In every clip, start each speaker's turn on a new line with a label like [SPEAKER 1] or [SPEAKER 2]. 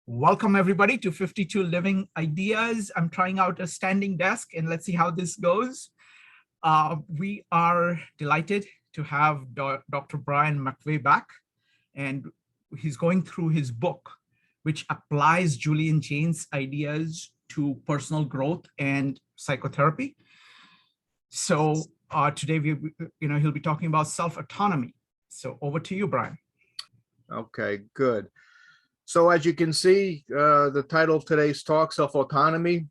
[SPEAKER 1] Welcome everybody to 52 Living Ideas. I'm trying out a standing desk and let's see how this goes. We are delighted to have Dr. Brian McVeigh back, and he's going through his book, which applies Julian Jaynes' ideas to personal growth and psychotherapy. So today he'll be talking about self-autonomy. So over to you, Brian.
[SPEAKER 2] Okay, good. So as you can see, the title of today's talk, Self-Autonomy,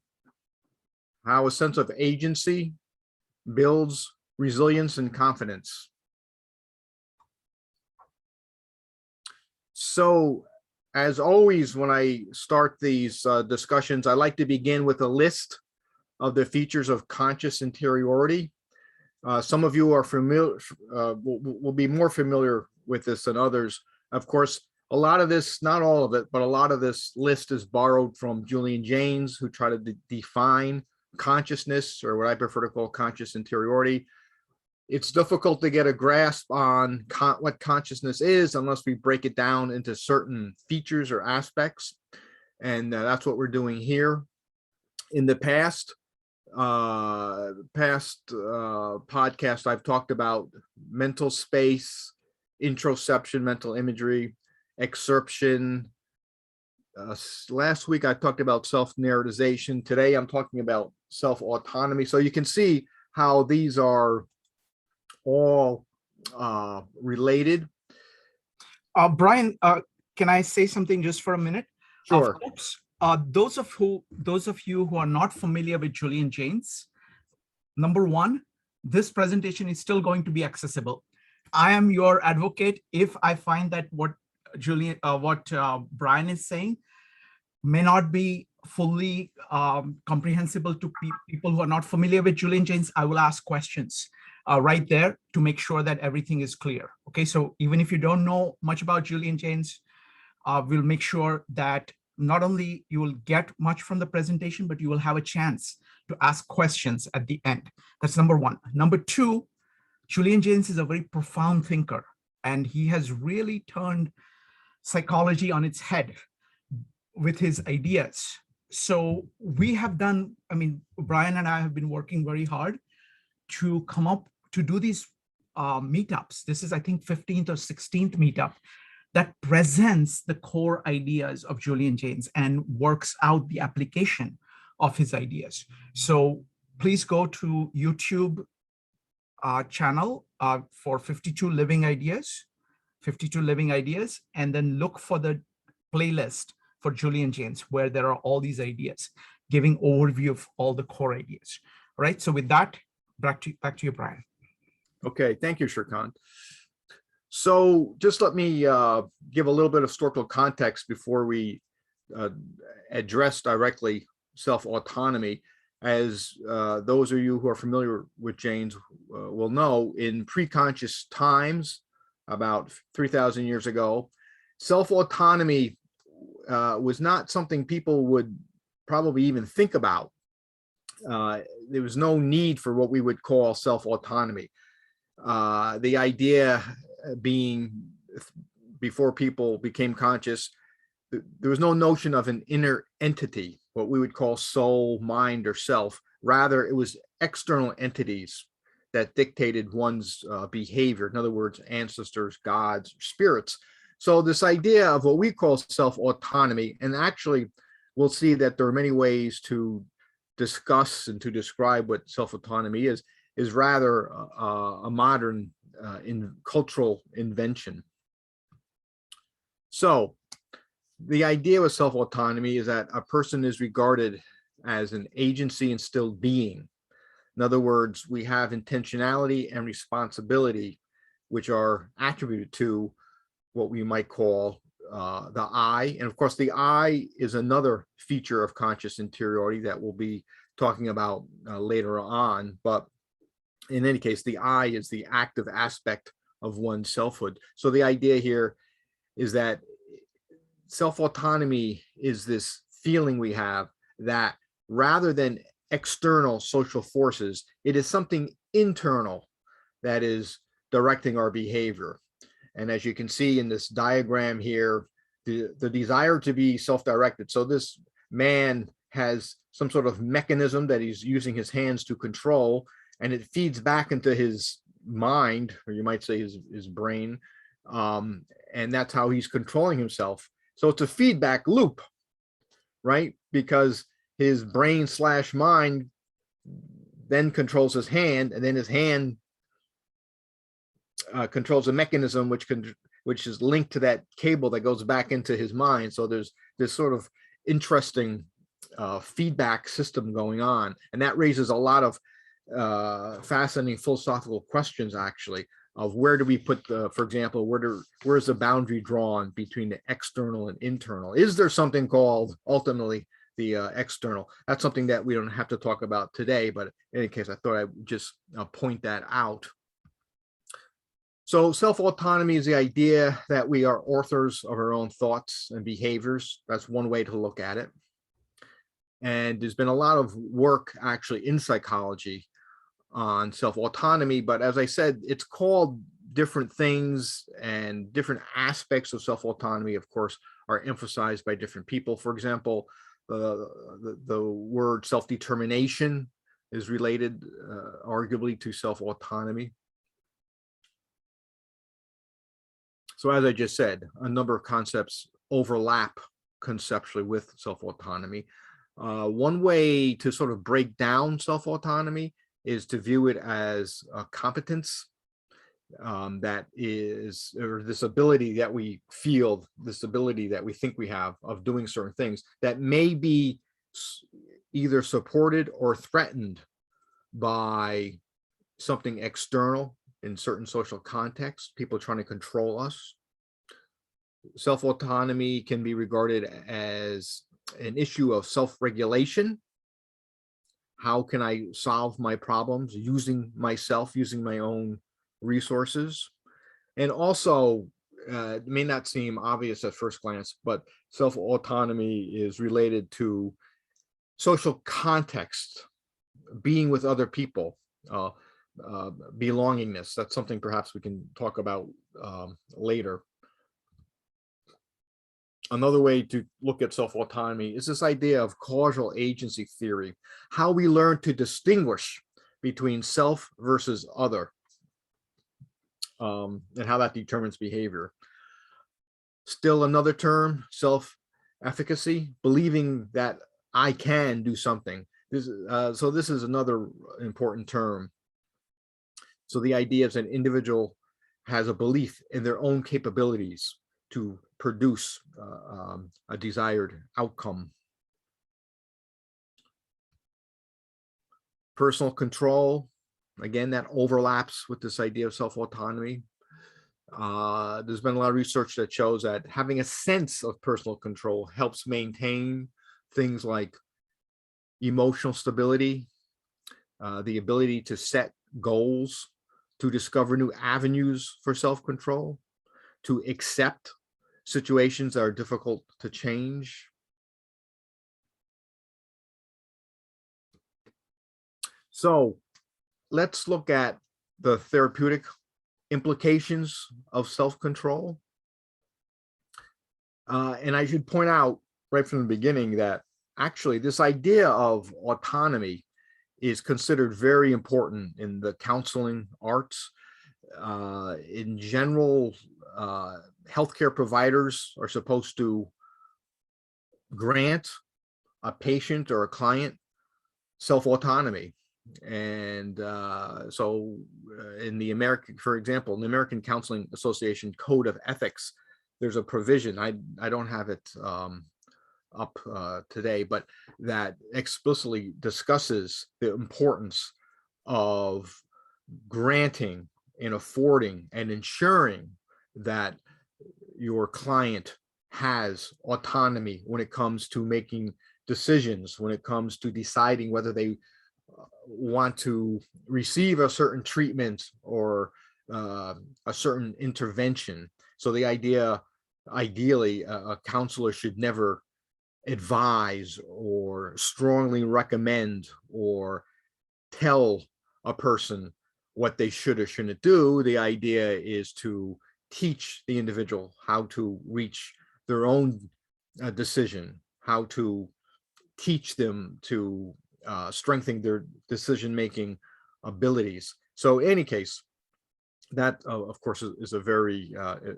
[SPEAKER 2] how a sense of agency builds resilience and confidence. So as always, when I start these discussions, I like to begin with a list of the features of conscious interiority. Some of you are familiar, will be more familiar with this than others. Of course, a lot of this, not all of it, but a lot of this list is borrowed from Julian Jaynes, who tried to define consciousness, or what I prefer to call conscious interiority. It's difficult to get a grasp on what consciousness is unless we break it down into certain features or aspects. And that's what we're doing here. In the past podcast, I've talked about mental space, introception, mental imagery, excerption. Last week I talked about self-narratization. Today I'm talking about self-autonomy. So you can see how these are all related.
[SPEAKER 1] Brian, can I say something just for a minute?
[SPEAKER 2] Sure.
[SPEAKER 1] Those of you who are not familiar with Julian Jaynes, number one, this presentation is still going to be accessible. I am your advocate if I find that what Brian is saying may not be fully comprehensible to people who are not familiar with Julian Jaynes. I will ask questions right there to make sure that everything is clear. Okay, so even if you don't know much about Julian Jaynes, we'll make sure that not only you will get much from the presentation, but you will have a chance to ask questions at the end. That's number one. Number two, Julian Jaynes is a very profound thinker, and he has really turned psychology on its head with his ideas. So we have done, Brian and I have been working very hard to come up to do these meetups. This is, I think, 15th or 16th meetup that presents the core ideas of Julian Jaynes and works out the application of his ideas. So please go to YouTube channel for 52 Living Ideas, and then look for the playlist for Julian Jaynes, where there are all these ideas, giving overview of all the core ideas. All right, so with that, back to you, Brian.
[SPEAKER 2] Okay, thank you, Shrikant. So just let me give a little bit of historical context before we address directly self-autonomy. As those of you who are familiar with Jaynes will know, in pre-conscious times, about 3,000 years ago, self-autonomy was not something people would probably even think about. There was no need for what we would call self-autonomy. The idea being, before people became conscious, there was no notion of an inner entity, what we would call soul, mind, or self. Rather, it was external entities that dictated one's behavior. In other words, ancestors, gods, spirits. So this idea of what we call self-autonomy, and actually we'll see that there are many ways to discuss and to describe what self-autonomy is rather a modern cultural invention. So the idea with self-autonomy is that a person is regarded as an agency-instilled being. In other words, we have intentionality and responsibility, which are attributed to what we might call the I. And of course, the I is another feature of conscious interiority that we'll be talking about later on. But in any case, the I is the active aspect of one's selfhood. So the idea here is that self-autonomy is this feeling we have that rather than external social forces, it is something internal that is directing our behavior. And as you can see in this diagram here, the desire to be self-directed. So this man has some sort of mechanism that he's using his hands to control, and it feeds back into his mind, or you might say his brain, and that's how he's controlling himself. So it's a feedback loop, right? Because his brain / mind then controls his hand, and then his hand controls a mechanism which is linked to that cable that goes back into his mind. So there's this sort of interesting feedback system going on, and that raises a lot of fascinating philosophical questions, actually, of where do we put the, for example, where's the boundary drawn between the external and internal? Is there something called ultimately the external? That's something that we don't have to talk about today, but in any case, I thought I would just point that out. So self-autonomy is the idea that we are authors of our own thoughts and behaviors. That's one way to look at it. And there's been a lot of work actually in psychology on self-autonomy, but as I said, it's called different things, and different aspects of self-autonomy, of course, are emphasized by different people. For example, the word self-determination is related arguably to self-autonomy. So as I just said, a number of concepts overlap conceptually with self-autonomy. One way to sort of break down self-autonomy is to view it as a competence, that is, or this ability that we feel, this ability that we think we have of doing certain things that may be either supported or threatened by something external in certain social contexts, people trying to control us. Self-autonomy can be regarded as an issue of self-regulation. How can I solve my problems using myself, using my own resources? And also, it may not seem obvious at first glance, but self-autonomy is related to social context, being with other people, belongingness. That's something perhaps we can talk about later. Another way to look at self-autonomy is this idea of causal agency theory, how we learn to distinguish between self versus other, and how that determines behavior. Still another term, self-efficacy, believing that I can do something. So this is another important term. So the idea is an individual has a belief in their own capabilities to produce a desired outcome. Personal control, again, that overlaps with this idea of self-autonomy. There's been a lot of research that shows that having a sense of personal control helps maintain things like emotional stability, the ability to set goals, to discover new avenues for self-control, to accept situations that are difficult to change. So let's look at the therapeutic implications of self-control. And I should point out right from the beginning that actually this idea of autonomy is considered very important in the counseling arts. In general, healthcare providers are supposed to grant a patient or a client self-autonomy. And so in the American, for example, in the American Counseling Association Code of Ethics, there's a provision, I don't have it up today, but that explicitly discusses the importance of granting and affording and ensuring that your client has autonomy when it comes to making decisions, when it comes to deciding whether they want to receive a certain treatment or a certain intervention. So the idea, ideally, a counselor should never advise or strongly recommend or tell a person what they should or shouldn't do. The idea is to teach the individual how to reach their own decision, how to teach them to strengthen their decision-making abilities. So in any case, that of course is a very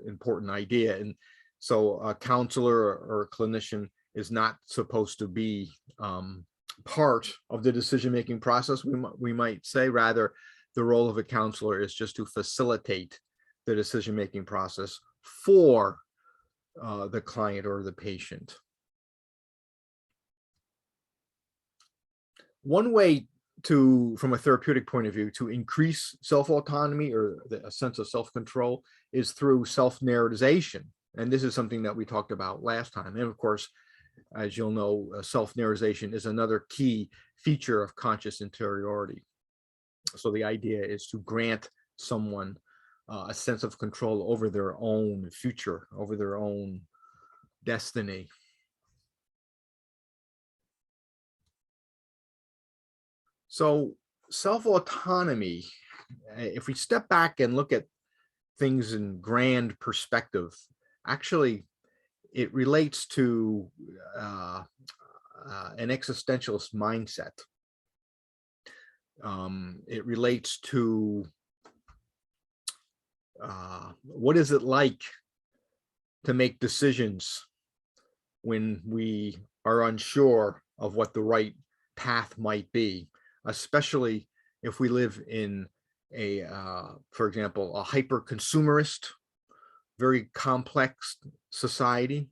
[SPEAKER 2] important idea. And so a counselor or a clinician is not supposed to be part of the decision-making process, we might say. Rather, the role of a counselor is just to facilitate the decision-making process for the client or the patient. One way to, from a therapeutic point of view, to increase self-autonomy or a sense of self-control is through self-narratization. And this is something that we talked about last time. And of course, as you'll know, self-narratization is another key feature of conscious interiority. So the idea is to grant someone a sense of control over their own future, over their own destiny. So self-autonomy, if we step back and look at things in grand perspective, actually it relates to an existentialist mindset. It relates to what is it like to make decisions when we are unsure of what the right path might be, especially if we live in a, for example, a hyper-consumerist, very complex society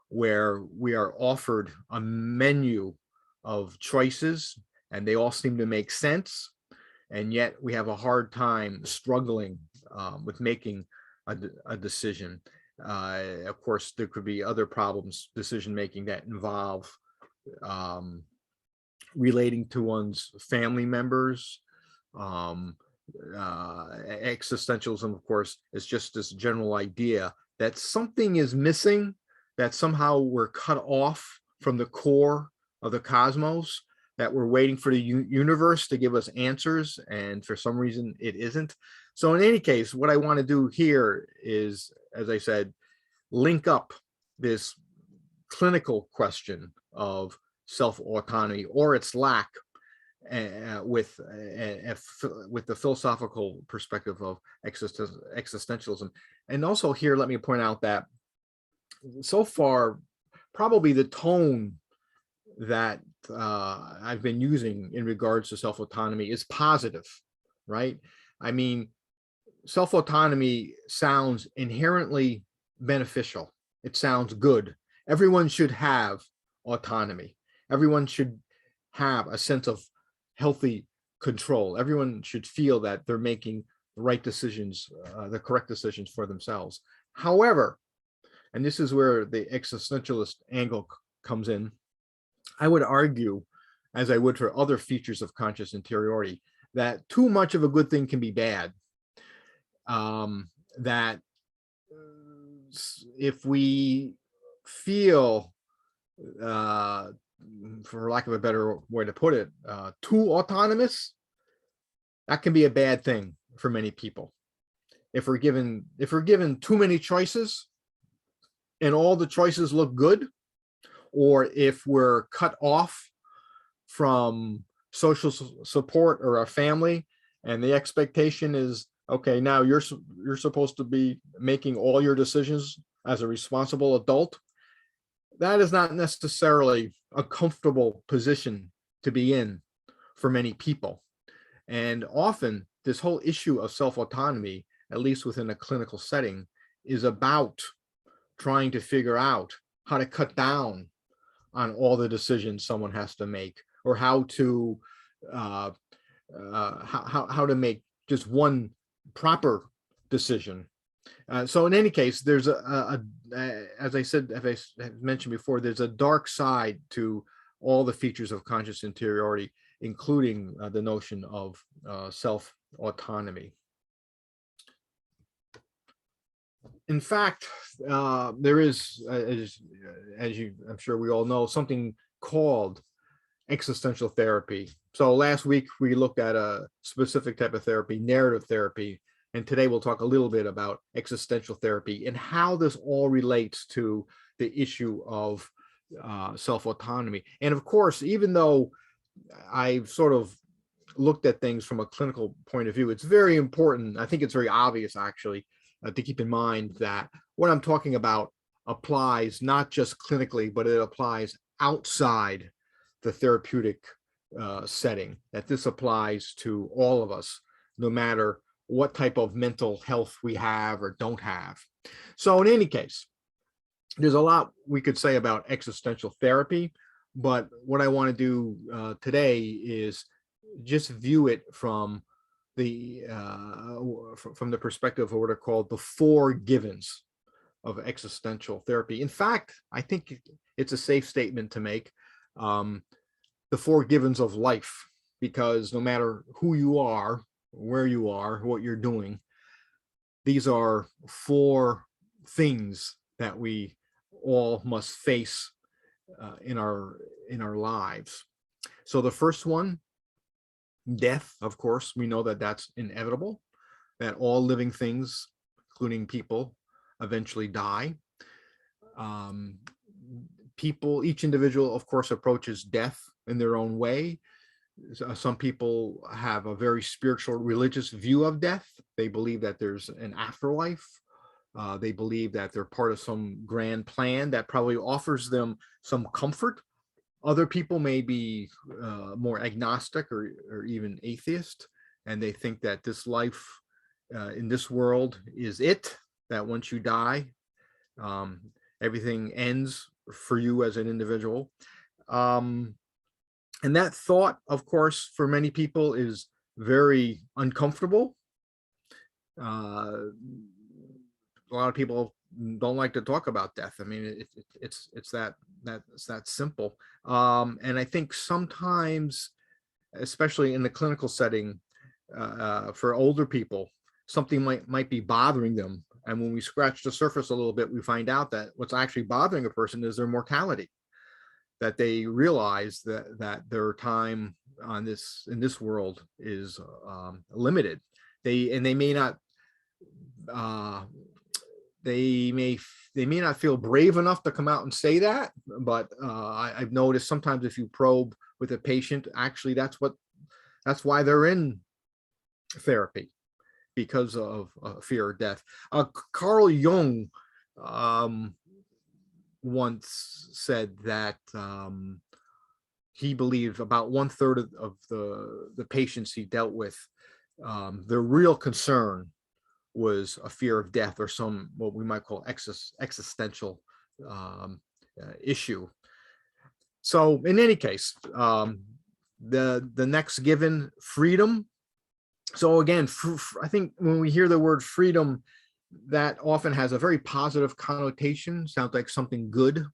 [SPEAKER 2] where we are offered a menu of choices and they all seem to make sense. And yet we have a hard time struggling with making a decision. Of course, there could be other problems, decision-making, that involve relating to one's family members. Existentialism, of course, is just this general idea that something is missing, that somehow we're cut off from the core of the cosmos, that we're waiting for the universe to give us answers, and for some reason it isn't. So in any case, what I want to do here is, as I said, link up this clinical question of self-autonomy or its lack with the philosophical perspective of existentialism. And also here, let me point out that so far, probably the tone that I've been using in regards to self-autonomy is positive, right? I mean, self-autonomy sounds inherently beneficial. It sounds good. Everyone should have autonomy. Everyone should have a sense of healthy control. Everyone should feel that they're making the right decisions, the correct decisions for themselves. However, and this is where the existentialist angle comes in, I would argue, as I would for other features of conscious interiority, that too much of a good thing can be bad. That if we feel, for lack of a better way to put it, too autonomous, that can be a bad thing for many people. If we're given too many choices and all the choices look good, or if we're cut off from social support or our family, and the expectation is, okay, now you're supposed to be making all your decisions as a responsible adult, that is not necessarily a comfortable position to be in for many people. And often this whole issue of self-autonomy, at least within a clinical setting, is about trying to figure out how to cut down on all the decisions someone has to make, or how to make just one proper decision. So in any case, there's as I said, as I mentioned before, there's a dark side to all the features of conscious interiority, including the notion of self-autonomy. In fact, there is, as you, I'm sure we all know, something called existential therapy. So last week we looked at a specific type of therapy, narrative therapy, And today we'll talk a little bit about existential therapy and how this all relates to the issue of self-autonomy. And of course, even though I've sort of looked at things from a clinical point of view, it's very important. I think it's very obvious, actually, to keep in mind that what I'm talking about applies not just clinically, but it applies outside the therapeutic setting, that this applies to all of us, no matter what type of mental health we have or don't have. So in any case, there's a lot we could say about existential therapy, but what I want to do today is just view it from the perspective of what are called the four givens of existential therapy. In fact, I think it's a safe statement to make, the four givens of life, because no matter who you are, where you are, what you're doing, these are four things that we all must face in our lives. So the first one, death, of course, we know that that's inevitable, that all living things, including people, eventually die. People, each individual, of course, approaches death in their own way. Some people have a very spiritual, religious view of death. They believe that there's an afterlife. They believe that they're part of some grand plan that probably offers them some comfort. Other people may be more agnostic or even atheist, and they think that this life in this world is it, that once you die, everything ends for you as an individual. And that thought, of course, for many people is very uncomfortable. A lot of people don't like to talk about death. I mean, it's that simple. And I think sometimes, especially in the clinical setting, for older people, something might be bothering them. And when we scratch the surface a little bit, we find out that what's actually bothering a person is their mortality, that they realize that their time in this world is limited. They may not feel brave enough to come out and say that, but I've noticed sometimes if you probe with a patient, actually that's why they're in therapy, because of fear of death. Carl Jung once said that he believed about 1/3 of the patients he dealt with, their real concern was a fear of death or some what we might call existential issue. So in any case, the next given, freedom. So again, I think when we hear the word freedom, that often has a very positive connotation, sounds like something good,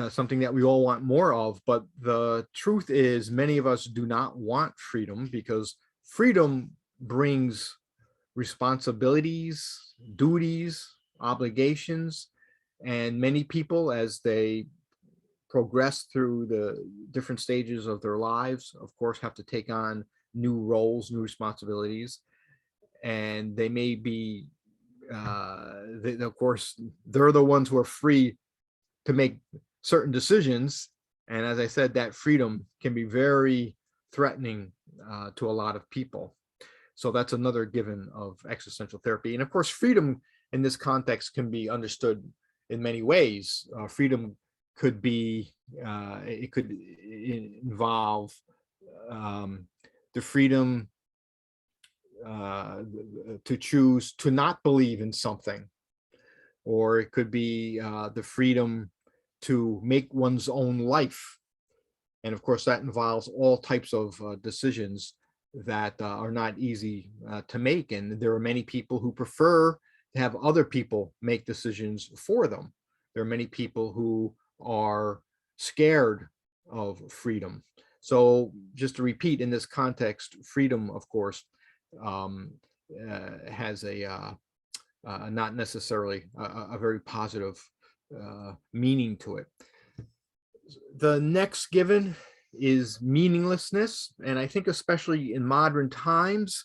[SPEAKER 2] something that we all want more of. But the truth is, many of us do not want freedom, because freedom brings responsibilities, duties, obligations, and many people, as they progress through the different stages of their lives, of course, have to take on new roles, new responsibilities, and they may be, of course, they're the ones who are free to make certain decisions. And as I said, that freedom can be very threatening to a lot of people. So that's another given of existential therapy. And of course, freedom in this context can be understood in many ways. Freedom could be, it could involve the freedom to choose to not believe in something, or it could be the freedom to make one's own life. And of course, that involves all types of decisions that are not easy to make. And there are many people who prefer to have other people make decisions for them. There are many people who are scared of freedom. So just to repeat, in this context, freedom, of course, has a not necessarily a very positive meaning to it. The next given is meaninglessness. And I think especially in modern times,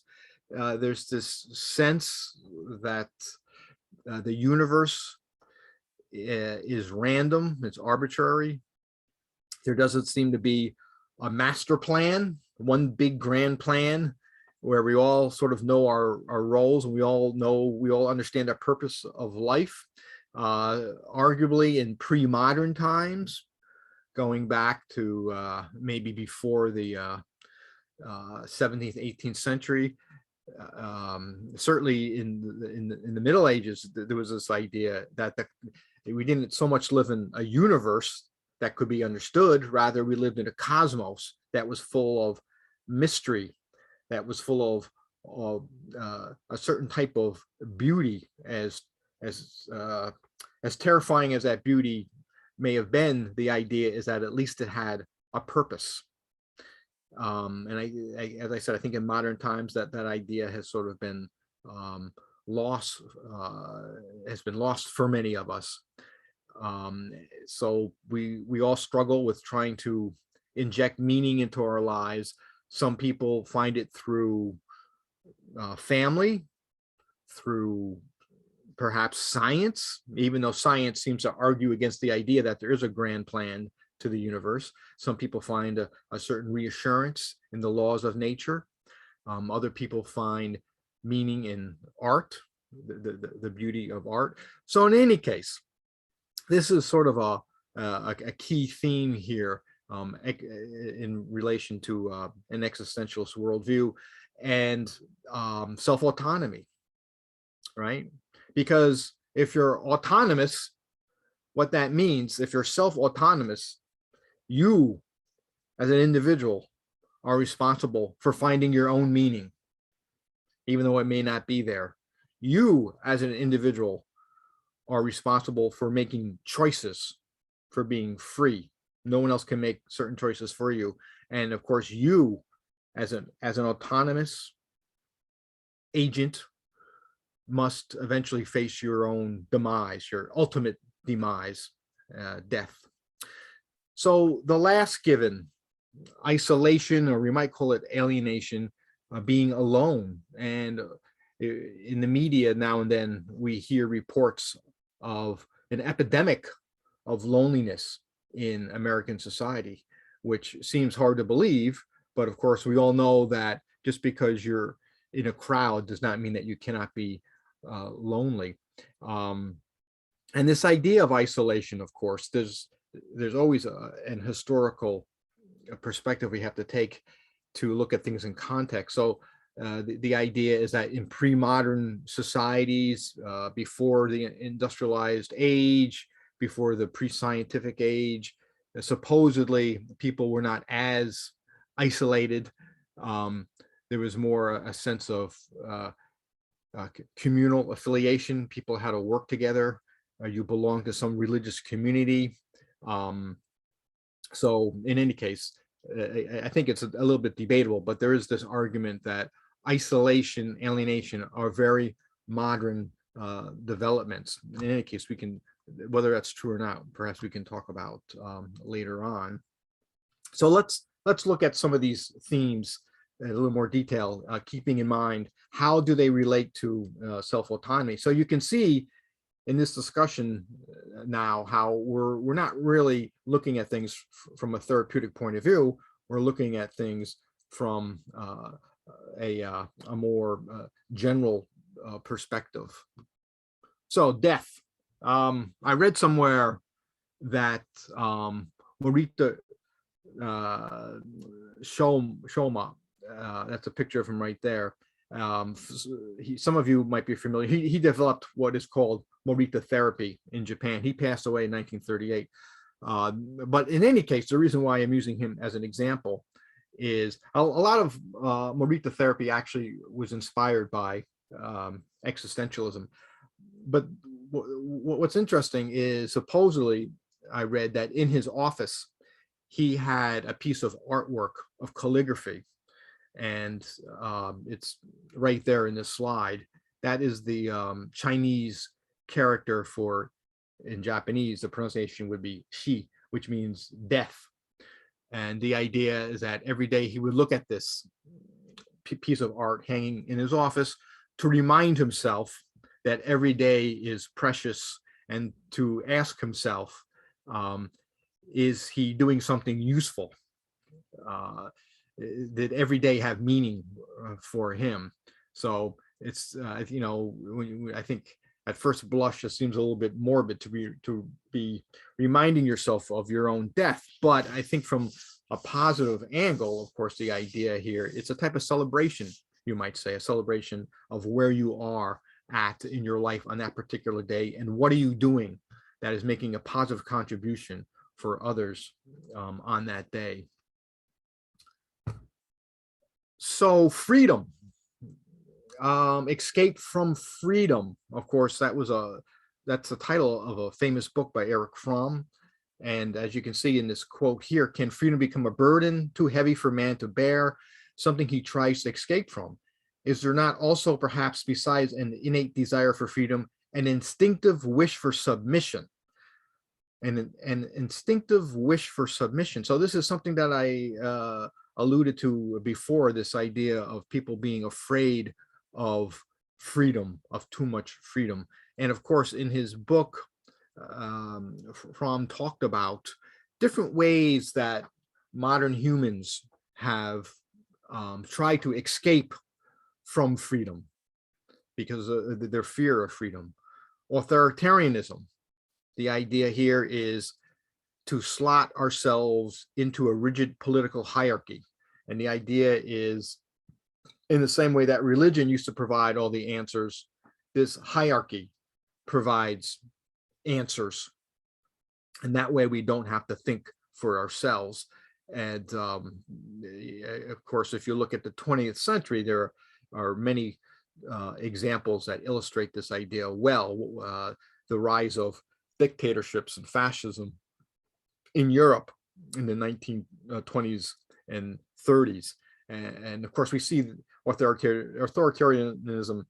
[SPEAKER 2] there's this sense that the universe is random, it's arbitrary. There doesn't seem to be a master plan, one big grand plan where we all sort of know our roles, and we all understand the purpose of life. Arguably in pre-modern times, going back to maybe before the 17th, 18th century, certainly in the Middle Ages, there was this idea that we didn't so much live in a universe that could be understood, rather we lived in a cosmos that was full of mystery, that was full of a certain type of beauty. As terrifying as that beauty may have been, the idea is that at least it had a purpose. And as I said, I think in modern times that idea has sort of been lost, has been lost for many of us. So we all struggle with trying to inject meaning into our lives. Some people find it through family, through perhaps science, even though science seems to argue against the idea that there is a grand plan to the universe. Some people find a certain reassurance in the laws of nature. Other people find meaning in art, the beauty of art. So in any case, this is sort of a key theme here in relation to an existentialist worldview and self-autonomy, right? Because if you're autonomous, what that means, if you're self-autonomous, you as an individual are responsible for finding your own meaning, even though it may not be there. You as an individual are responsible for making choices, for being free. No one else can make certain choices for you. And of course, you as an autonomous agent must eventually face your own demise, your ultimate demise, death. So the last given, isolation, or we might call it alienation, being alone. And in the media now and then, we hear reports of an epidemic of loneliness in American society, which seems hard to believe. But of course, we all know that just because you're in a crowd does not mean that you cannot be lonely. And this idea of isolation, of course, there's always an historical perspective we have to take to look at things in context. So the idea is that in pre-modern societies, before the industrialized age, before the pre-scientific age, supposedly people were not as isolated. There was more a sense of communal affiliation. People had to work together. You belong to some religious community. So in any case, I think it's a little bit debatable, but there is this argument that isolation, alienation are very modern developments. In any case, we can, whether that's true or not, perhaps we can talk about later on. So let's look at some of these themes in a little more detail, keeping in mind how do they relate to self-autonomy. So you can see in this discussion now how we're not really looking at things from a therapeutic point of view. We're looking at things from a more general perspective. So death. I read somewhere that Morita Shoma, that's a picture of him right there. Some of you might be familiar. He developed what is called Morita Therapy in Japan. He passed away in 1938. But in any case, the reason why I'm using him as an example is a lot of Morita Therapy actually was inspired by existentialism. But what's interesting is supposedly I read that in his office, he had a piece of artwork of calligraphy. And it's right there in this slide. That is the Chinese character for, in Japanese, the pronunciation would be shi, which means death. And the idea is that every day he would look at this piece of art hanging in his office to remind himself that every day is precious, and to ask himself, is he doing something useful? Did every day have meaning for him? So it's, I think at first blush, it seems a little bit morbid to be reminding yourself of your own death. But I think from a positive angle, of course, the idea here, it's a type of celebration, you might say, a celebration of where you are at in your life on that particular day, and what are you doing that is making a positive contribution for others on that day. So freedom, escape from freedom. Of course, that's the title of a famous book by Erich Fromm. And as you can see in this quote here, can freedom become a burden too heavy for man to bear, something he tries to escape from? Is there not also, perhaps, besides an innate desire for freedom, an instinctive wish for submission? An instinctive wish for submission. So this is something that I alluded to before, this idea of people being afraid of freedom, of too much freedom. And of course, in his book, Fromm talked about different ways that modern humans have tried to escape from freedom because of their fear of freedom. Authoritarianism. The idea here is to slot ourselves into a rigid political hierarchy. And the idea is, in the same way that religion used to provide all the answers, this hierarchy provides answers. And that way we don't have to think for ourselves. And of course, if you look at the 20th century, there are many examples that illustrate this idea well. The rise of dictatorships and fascism in Europe in the 1920s and 30s. And of course, we see authoritarianism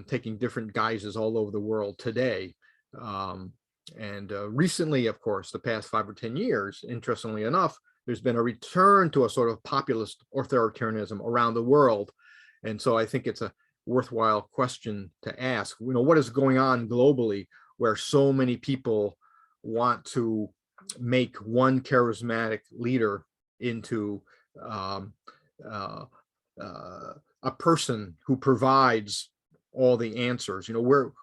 [SPEAKER 2] taking different guises all over the world today. Recently, of course, the past 5 or 10 years, interestingly enough, there's been a return to a sort of populist authoritarianism around the world. And so I think it's a worthwhile question to ask, what is going on globally where so many people want to make one charismatic leader into a person who provides all the answers?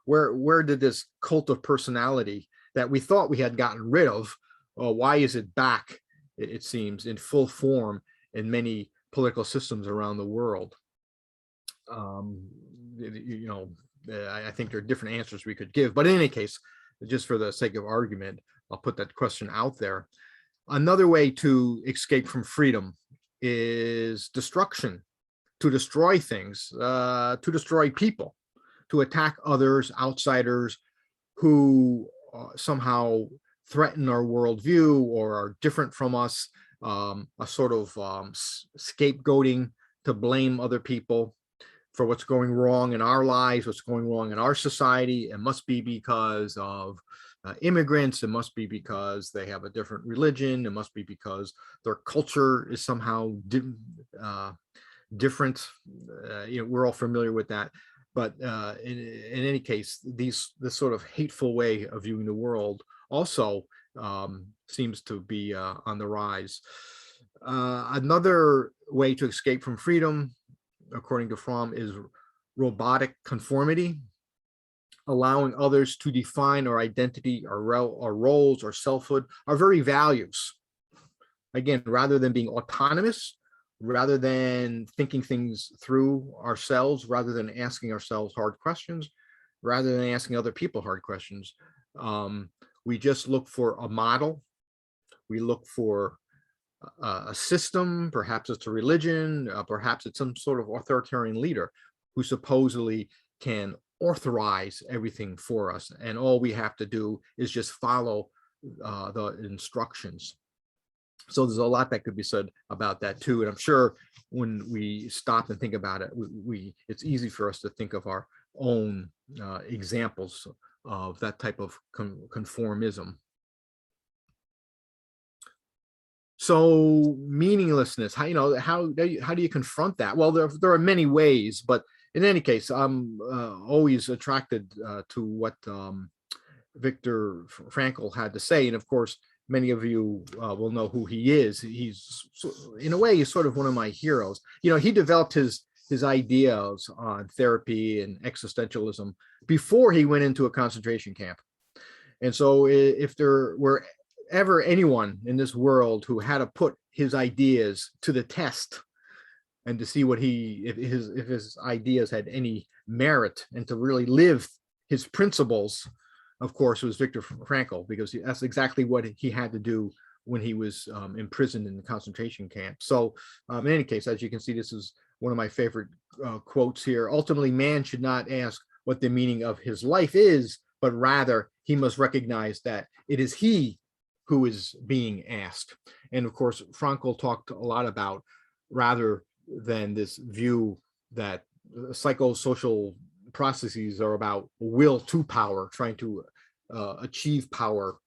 [SPEAKER 2] Where did this cult of personality that we thought we had gotten rid of, why is it back, it seems, in full form in many political systems around the world? I think there are different answers we could give, but in any case, just for the sake of argument, I'll put that question out there. Another way to escape from freedom is destruction, to destroy things, to destroy people, to attack others, outsiders who somehow threaten our worldview or are different from us, a sort of scapegoating to blame other people for what's going wrong in our lives, what's going wrong in our society. It must be because of immigrants. It must be because they have a different religion. It must be because their culture is somehow different. We're all familiar with that. But in any case, this sort of hateful way of viewing the world also seems to be on the rise. Another way to escape from freedom, according to Fromm, is robotic conformity, allowing others to define our identity, our roles, our selfhood, our very values. Again, rather than being autonomous, rather than thinking things through ourselves, rather than asking ourselves hard questions, rather than asking other people hard questions, we just look for a model. We look for a system, perhaps it's a religion, perhaps it's some sort of authoritarian leader who supposedly can authorize everything for us. And all we have to do is just follow the instructions. So there's a lot that could be said about that too. And I'm sure when we stop and think about it, it's easy for us to think of our own examples of that type of conformism. So meaninglessness, how do you confront that? Well, there are many ways, but in any case, I'm always attracted to what Viktor Frankl had to say. And of course, many of you will know who he is. He's, in a way, he's sort of one of my heroes. He developed his ideas on therapy and existentialism before he went into a concentration camp. And so if there were ever anyone in this world who had to put his ideas to the test and to see if his ideas had any merit and to really live his principles, of course, it was Viktor Frankl, because that's exactly what he had to do when he was imprisoned in the concentration camp. So in any case, as you can see, this is one of my favorite quotes here. Ultimately, man should not ask what the meaning of his life is, but rather he must recognize that it is he who is being asked. And of course, Frankel talked a lot about, rather than this view that psychosocial processes are about will to power, trying to achieve power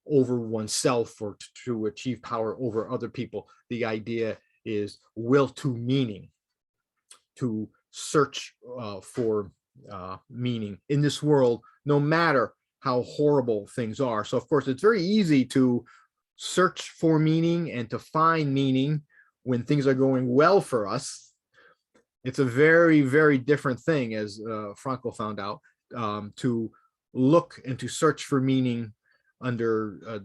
[SPEAKER 2] over oneself or to achieve power over other people. The idea is will to meaning, to search for meaning in this world, no matter how horrible things are. So of course, it's very easy to search for meaning and to find meaning when things are going well for us. It's a very, very different thing, as Frankel found out, to look and to search for meaning under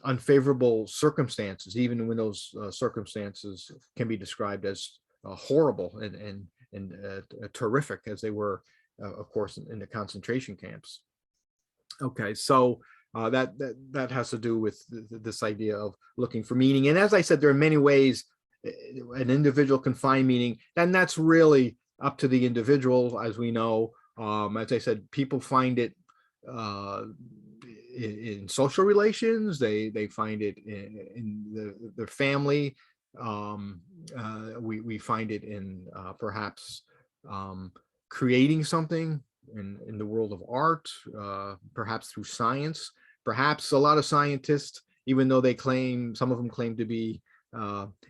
[SPEAKER 2] unfavorable circumstances, even when those circumstances can be described as horrible and terrific, as they were, of course, in the concentration camps. Okay, so that has to do with this idea of looking for meaning. And as I said, there are many ways an individual can find meaning, and that's really up to the individual, as we know. As I said, people find it in social relations. They find it in their family. We find it in perhaps creating something in the world of art, perhaps through science. Perhaps a lot of scientists, even though some of them claim to be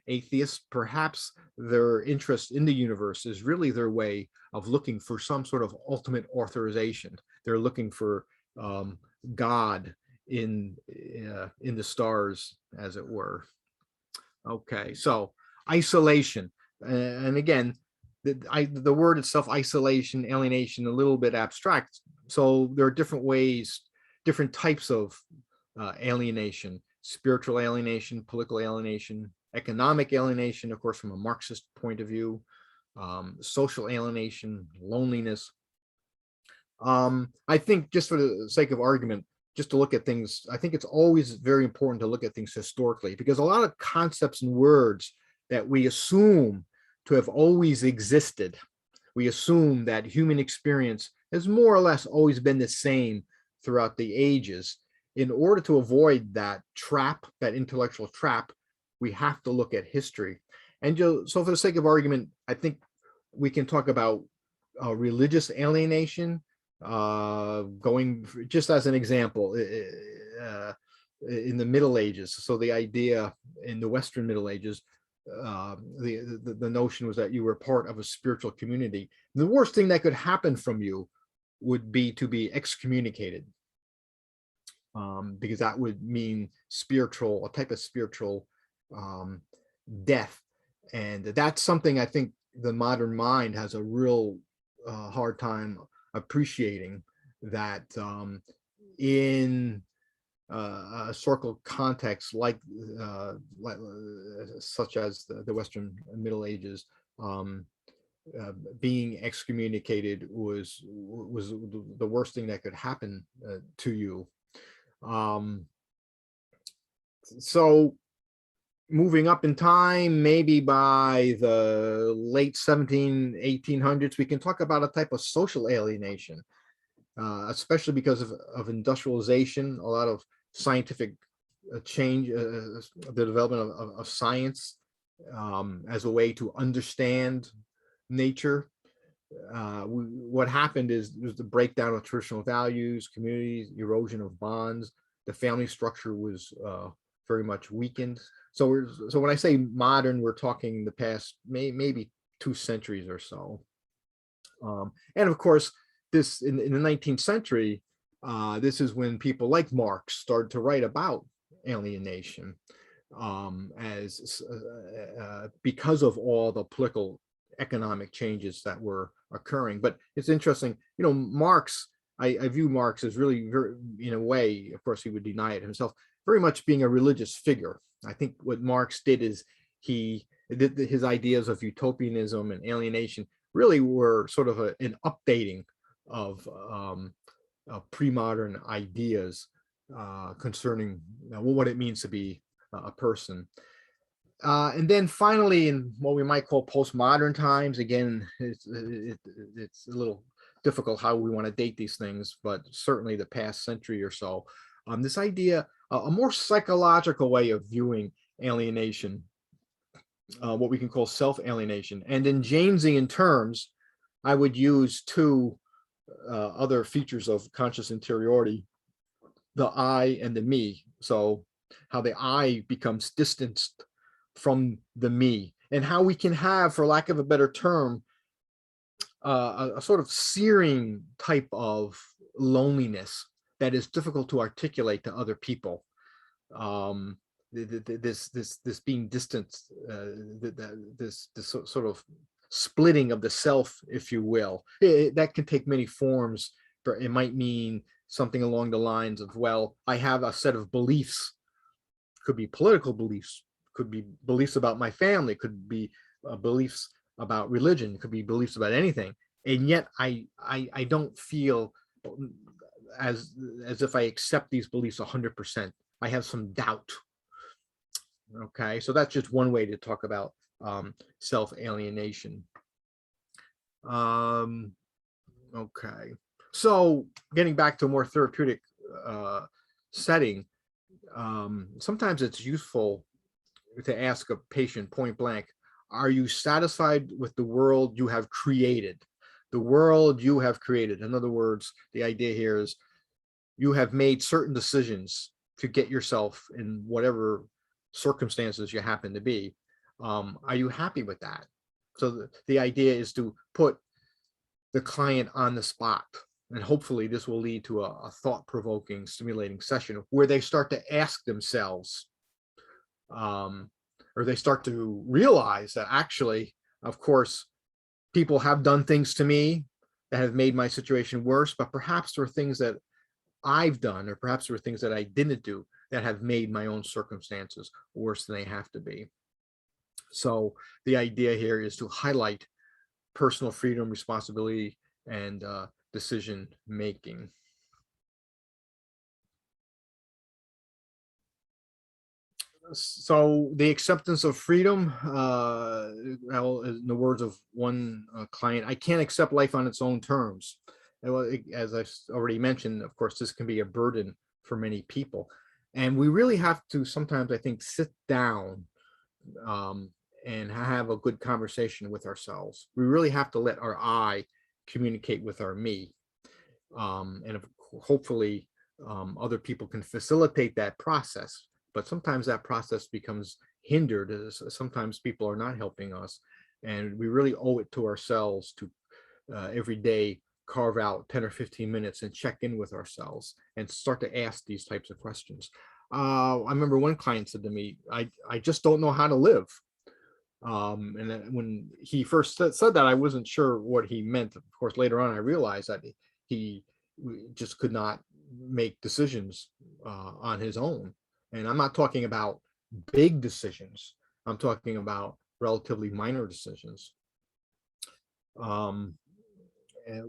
[SPEAKER 2] atheists, perhaps their interest in the universe is really their way of looking for some sort of ultimate authorization. They're looking for God in the stars, as it were. Okay, so isolation, and again, the word itself, isolation, alienation, a little bit abstract. So there are different ways, different types of alienation: spiritual alienation, political alienation, economic alienation, of course, from a Marxist point of view, social alienation, loneliness. I think, just for the sake of argument, just to look at things, I think it's always very important to look at things historically, because a lot of concepts and words that we assume to have always existed, we assume that human experience has more or less always been the same throughout the ages. In order to avoid that trap, that intellectual trap, we have to look at history. And so for the sake of argument, I think we can talk about religious alienation, going just as an example, in the Middle Ages. So the idea in the Western Middle Ages, the notion was that you were part of a spiritual community. The worst thing that could happen from you would be to be excommunicated, because that would mean a type of spiritual death. And that's something I think the modern mind has a real hard time appreciating, that in a circle context like such as the Western Middle Ages, being excommunicated was the worst thing that could happen to you. So moving up in time, maybe by the late 1800s, we can talk about a type of social alienation, especially because of industrialization, a lot of scientific change, the development of science as a way to understand nature. What happened is there was the breakdown of traditional values, communities, erosion of bonds. The family structure was very much weakened. So when I say modern, we're talking the past maybe 2 centuries or so. And of course, this in the 19th century, this is when people like Marx started to write about alienation, because of all the political economic changes that were occurring. But it's interesting, Marx, I view Marx as really very, in a way, of course he would deny it himself, very much being a religious figure. I think what Marx did is his ideas of utopianism and alienation really were sort of an updating of pre-modern ideas concerning what it means to be a person. And then finally, in what we might call postmodern times, again, it's a little difficult how we want to date these things, but certainly the past century or so, this idea, a more psychological way of viewing alienation, what we can call self-alienation. And in Jamesian terms, I would use 2 other features of conscious interiority, the I and the me. So how the I becomes distanced from the me, and how we can have, for lack of a better term, a sort of searing type of loneliness that is difficult to articulate to other people. This being distanced, this sort of splitting of the self, if you will, that can take many forms. It might mean something along the lines of, well, I have a set of beliefs, could be political beliefs, could be beliefs about my family, could be beliefs about religion, could be beliefs about anything, and yet I don't feel as if I accept these beliefs 100%. I have some doubt. Okay, so that's just one way to talk about self-alienation. Okay, so getting back to a more therapeutic setting, sometimes it's useful to ask a patient point blank, are you satisfied with the world you have created? The world you have created. In other words, the idea here is you have made certain decisions to get yourself in whatever circumstances you happen to be. Are you happy with that? So the idea is to put the client on the spot, and hopefully this will lead to a thought-provoking, stimulating session where they start to ask themselves, or they start to realize that actually, of course, people have done things to me that have made my situation worse, but perhaps there are things that I've done, or perhaps there are things that I didn't do that have made my own circumstances worse than they have to be. So the idea here is to highlight personal freedom, responsibility, and decision making. So the acceptance of freedom, well, in the words of one client, I can't accept life on its own terms. And as I already mentioned, of course, this can be a burden for many people. And we really have to sometimes, I think, sit down and have a good conversation with ourselves. We really have to let our I communicate with our me. And hopefully other people can facilitate that process. But sometimes that process becomes hindered, as sometimes people are not helping us. And we really owe it to ourselves to every day carve out 10 or 15 minutes and check in with ourselves and start to ask these types of questions. I remember one client said to me, I just don't know how to live. And then when he first said that, I wasn't sure what he meant. Of course, later on, I realized that he just could not make decisions on his own. And I'm not talking about big decisions. I'm talking about relatively minor decisions. And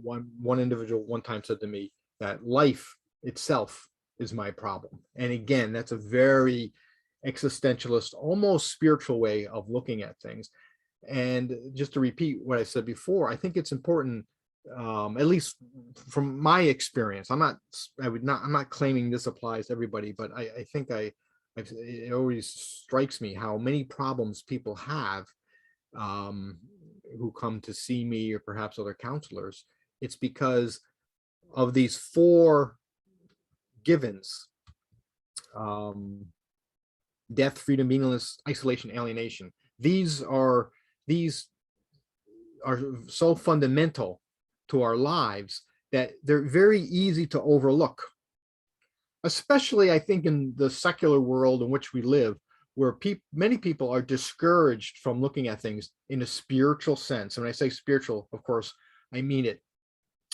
[SPEAKER 2] one individual one time said to me that life itself is my problem. And again, that's a very existentialist, almost spiritual way of looking at things. And just to repeat what I said before, I think it's important, at least from my experience. I'm not claiming this applies to everybody, but I think it always strikes me how many problems people have who come to see me or perhaps other counselors. It's because of these 4 givens. death, freedom, meaninglessness, isolation, alienation. These are so fundamental to our lives that they're very easy to overlook, especially I think in the secular world in which we live, where many people are discouraged from looking at things in a spiritual sense. And when I say spiritual, of course, I mean it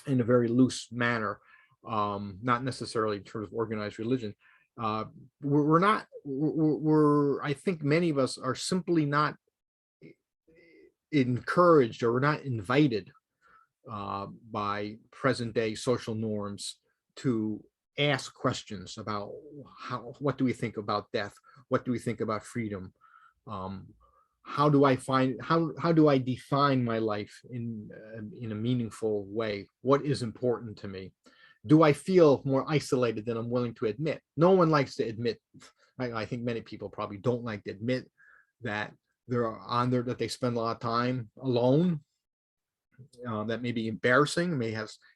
[SPEAKER 2] in a very loose manner, not necessarily in terms of organized religion. I think many of us are simply not encouraged, or we're not invited by present day social norms to ask questions about what do we think about death? What do we think about freedom? How do I define my life in a meaningful way? What is important to me? Do I feel more isolated than I'm willing to admit? No one likes to admit. I think many people probably don't like to admit that that they spend a lot of time alone. That may be embarrassing,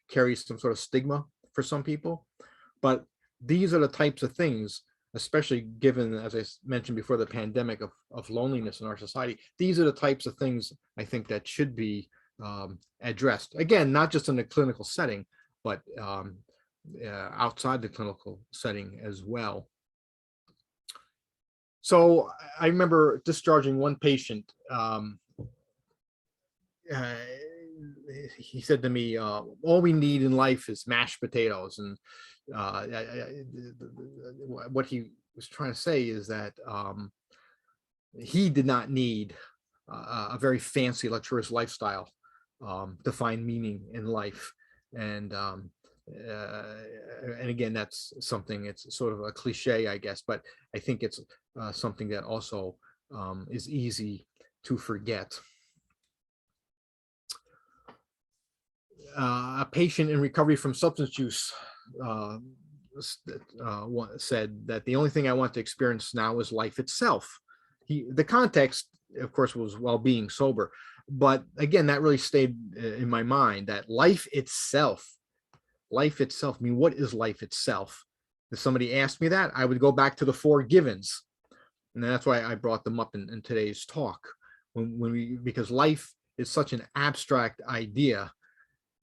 [SPEAKER 2] carry some sort of stigma for some people. But these are the types of things, especially given, as I mentioned before, the pandemic of loneliness in our society. These are the types of things I think that should be addressed. Again, not just in the clinical setting, but outside the clinical setting as well. So I remember discharging one patient. He said to me, all we need in life is mashed potatoes. And what he was trying to say is that he did not need a very fancy, luxurious lifestyle to find meaning in life. And again, that's something, it's sort of a cliche, I guess, but I think it's something that also is easy to forget. A patient in recovery from substance use said that the only thing I want to experience now is life itself. The context, of course, was while being sober. But again, that really stayed in my mind, that life itself, I mean, what is life itself? If somebody asked me that, I would go back to the four givens. And that's why I brought them up in today's talk. Because life is such an abstract idea.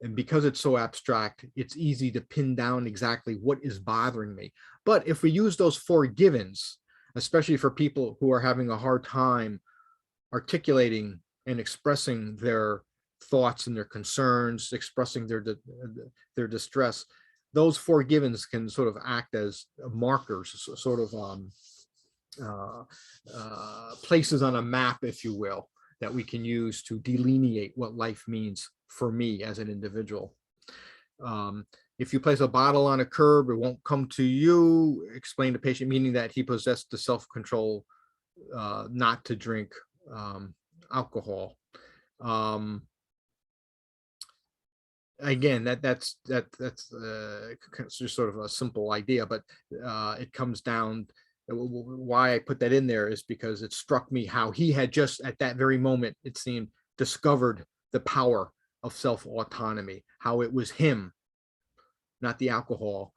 [SPEAKER 2] And because it's so abstract, it's easy to pin down exactly what is bothering me. But if we use those four givens, especially for people who are having a hard time articulating and expressing their thoughts and their concerns, expressing their distress, those four givens can sort of act as markers, sort of places on a map, if you will, that we can use to delineate what life means for me as an individual. If you place a bottle on a curb, it won't come to you. Explain to patient, meaning that he possessed the self-control not to drink alcohol. Again, that's just sort of a simple idea, but it comes down. Why I put that in there is because it struck me how he had just at that very moment, it seemed, discovered the power of self-autonomy, how it was him, not the alcohol,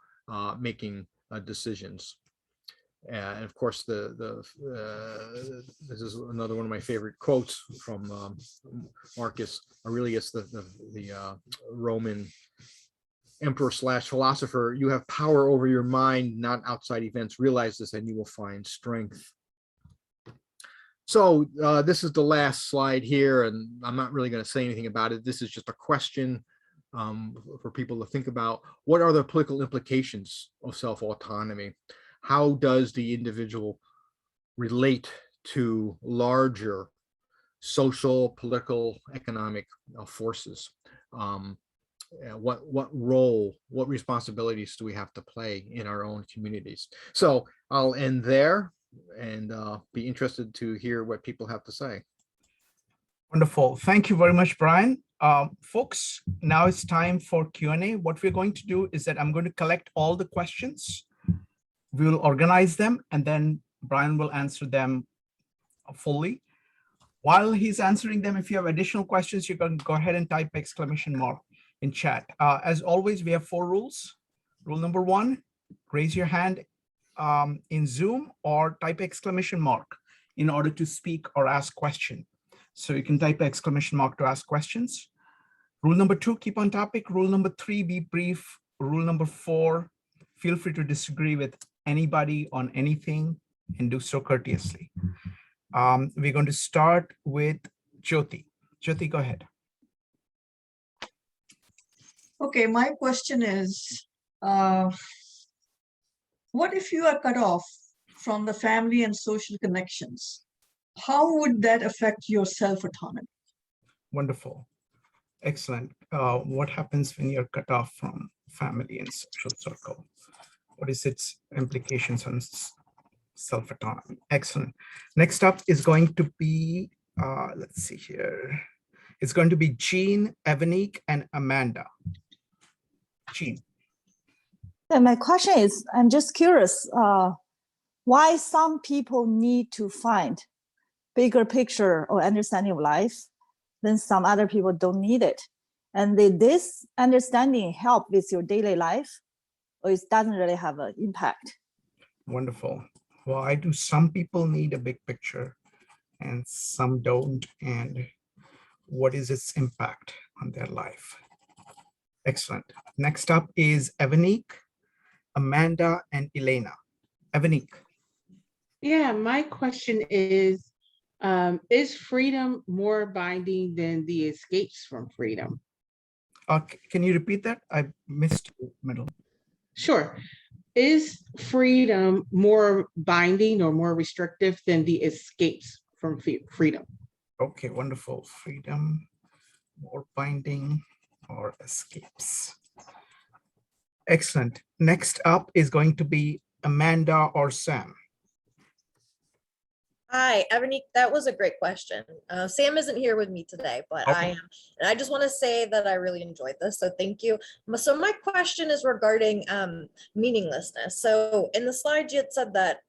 [SPEAKER 2] making decisions. And of course, this is another one of my favorite quotes from Marcus Aurelius, the Roman emperor / philosopher. You have power over your mind, not outside events. Realize this and you will find strength. So this is the last slide here, and I'm not really going to say anything about it. This is just a question for people to think about. What are the political implications of self-autonomy? How does the individual relate to larger social, political, economic forces? What role, what responsibilities do we have to play in our own communities? So I'll end there and be interested to hear what people have to say.
[SPEAKER 1] Wonderful. Thank you very much, Brian. Folks, now it's time for Q&A. What we're going to do is that I'm going to collect all the questions. We will organize them, and then Brian will answer them fully. While he's answering them, if you have additional questions, you can go ahead and type exclamation mark in chat. As always, we have 4 rules. Rule number 1, raise your hand in Zoom, or type exclamation mark in order to speak or ask question. So you can type exclamation mark to ask questions. Rule number 2, keep on topic. Rule number 3, be brief. Rule number 4, feel free to disagree with anybody on anything and do so courteously. We're going to start with Jyoti. Jyoti, go ahead.
[SPEAKER 3] Okay, my question is, what if you are cut off from the family and social connections? How would that affect your self-autonomy?
[SPEAKER 1] Wonderful. Excellent. What happens when you're cut off from family and social circle? What is its implications on self-autonomy? Excellent. Next up is going to be, let's see here. It's going to be Jean, Evanique, and Amanda. Jean.
[SPEAKER 4] My question is, I'm just curious, why some people need to find bigger picture or understanding of life, then some other people don't need it. And did this understanding help with your daily life, or it doesn't really have an impact?
[SPEAKER 1] Wonderful. Why do some people need a big picture and some don't? And what is its impact on their life? Excellent. Next up is Evanique, Amanda, and Elena. Evanique.
[SPEAKER 5] Yeah, my question is freedom more binding than the escapes from freedom?
[SPEAKER 1] Can you repeat that? I missed the middle.
[SPEAKER 5] Sure. Is freedom more binding or more restrictive than the escapes from freedom?
[SPEAKER 1] Okay, wonderful. Freedom, more binding or escapes. Excellent. Next up is going to be Amanda or Sam.
[SPEAKER 6] Hi, Evanique, that was a great question. Sam isn't here with me today, but
[SPEAKER 1] Okay.
[SPEAKER 6] I am. And I just want to say that I really enjoyed this, so thank you. So my question is regarding meaninglessness. So in the slide, you had said that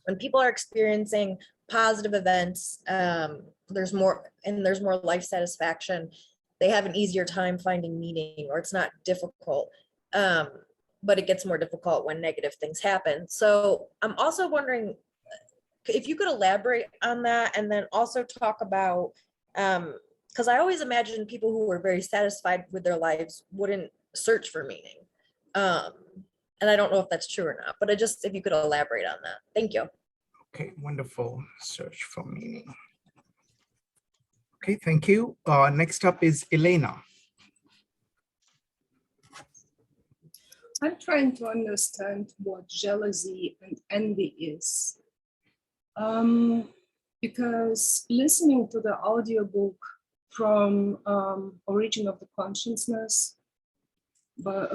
[SPEAKER 6] when people are experiencing positive events, there's more life satisfaction. They have an easier time finding meaning, or it's not difficult. But it gets more difficult when negative things happen. So I'm also wondering if you could elaborate on that, and then also talk about, because I always imagine people who were very satisfied with their lives wouldn't search for meaning. And I don't know if that's true or not, but if you could elaborate on that. Thank you.
[SPEAKER 1] Okay, wonderful. Search for meaning. Okay, thank you. Next up is Elena.
[SPEAKER 7] I'm trying to understand what jealousy and envy is. Because listening to the audiobook from Origin of the Consciousness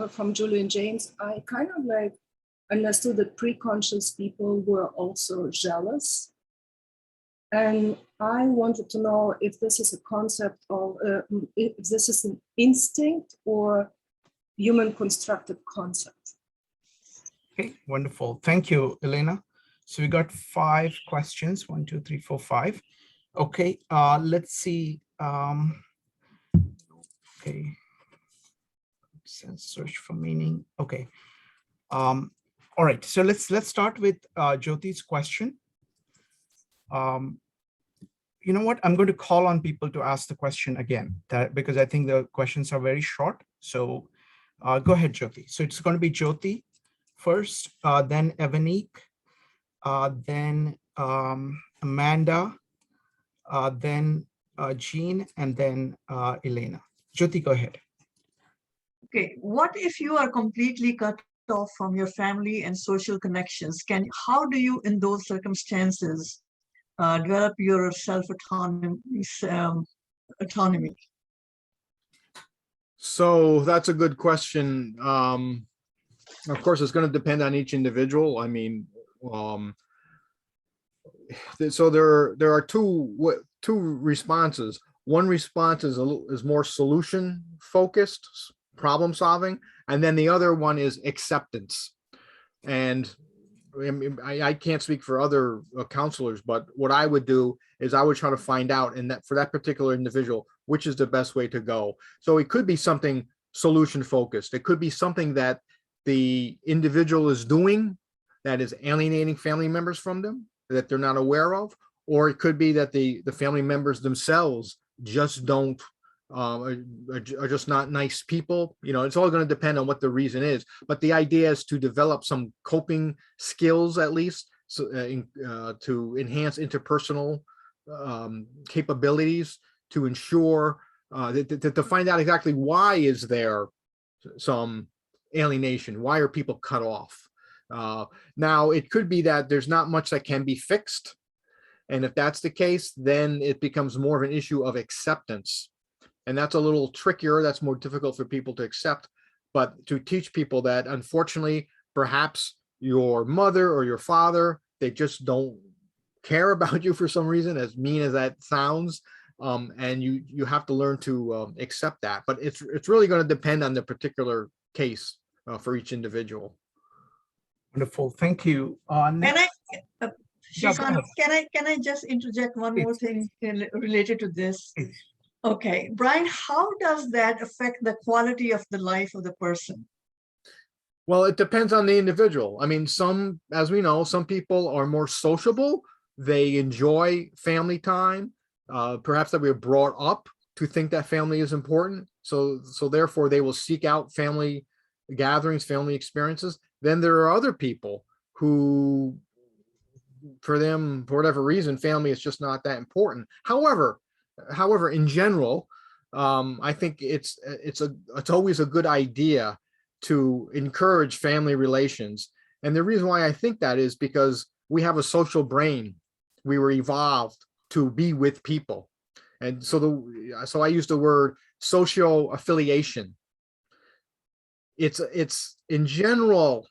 [SPEAKER 7] from Julian James, I kind of like understood that pre-conscious people were also jealous. And I wanted to know if this is a concept of, if this is an instinct or human constructed concept.
[SPEAKER 1] Okay, wonderful. Thank you, Elena. So we got 5 questions, 1, 2, 3, 4, 5. Okay, let's see. Okay, search for meaning. Okay. All right, so let's start with Jyoti's question. You know what? I'm going to call on people to ask the question again, because I think the questions are very short. So go ahead, Jyoti. So it's going to be Jyoti first, then Evanique, then Amanda, then Jean, and then Elena. Jyoti, go ahead.
[SPEAKER 3] Okay, what if you are completely cut off from your family and social connections? How do you, in those circumstances, develop your self-autonomy?
[SPEAKER 2] So that's a good question. Of course, it's going to depend on each individual. I mean, so there are two responses. One response is more solution focused, problem solving, and then the other one is acceptance. And I can't speak for other counselors, but what I would do is I would try to find out for that particular individual, which is the best way to go. So it could be something solution focused. It could be something that the individual is doing that is alienating family members from them that they're not aware of, or it could be that the family members themselves just don't are just not nice people. You know, it's all going to depend on what the reason is. But the idea is to develop some coping skills, at least, so, to enhance interpersonal capabilities, to ensure to find out exactly why is there some alienation, why are people cut off. Now, it could be that there's not much that can be fixed. And if that's the case, then it becomes more of an issue of acceptance. And that's a little trickier. That's more difficult for people to accept. But to teach people that, unfortunately, perhaps your mother or your father, they just don't care about you for some reason, as mean as that sounds. And you have to learn to accept that. But it's really going to depend on the particular case for each individual.
[SPEAKER 1] Wonderful. Thank you.
[SPEAKER 3] Shrikant, can I just interject one more thing related to this? Okay, Brian, how does that affect the quality of the life of the person?
[SPEAKER 2] Well, it depends on the individual. I mean, as we know, some people are more sociable. They enjoy family time. Perhaps that we were brought up to think that family is important. So therefore they will seek out family gatherings, family experiences. Then there are other people who, for them, for whatever reason, family is just not that important. However, in general, I think it's always a good idea to encourage family relations. And the reason why I think that is because we have a social brain. We were evolved to be with people. And so I use the word social affiliation. It's in general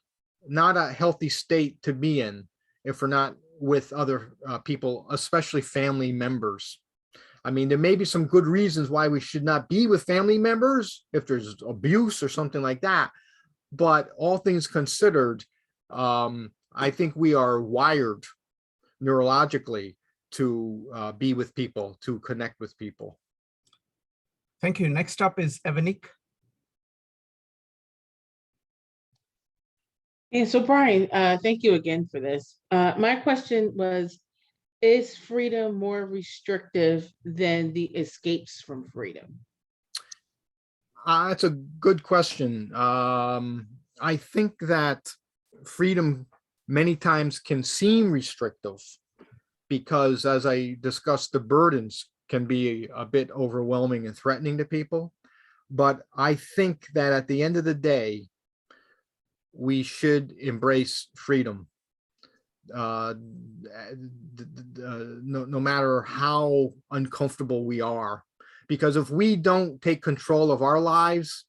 [SPEAKER 2] not a healthy state to be in if we're not with other people, especially family members. I mean, there may be some good reasons why we should not be with family members if there's abuse or something like that. But all things considered, I think we are wired neurologically to be with people, to connect with people.
[SPEAKER 1] Thank you. Next up is Evanik.
[SPEAKER 5] And so, Brian, thank you again for this. My question was, is freedom more restrictive than the escapes from freedom?
[SPEAKER 2] That's a good question. I think that freedom many times can seem restrictive because, as I discussed, the burdens can be a bit overwhelming and threatening to people. But I think that at the end of the day, we should embrace freedom, no matter how uncomfortable we are. Because if we don't take control of our lives,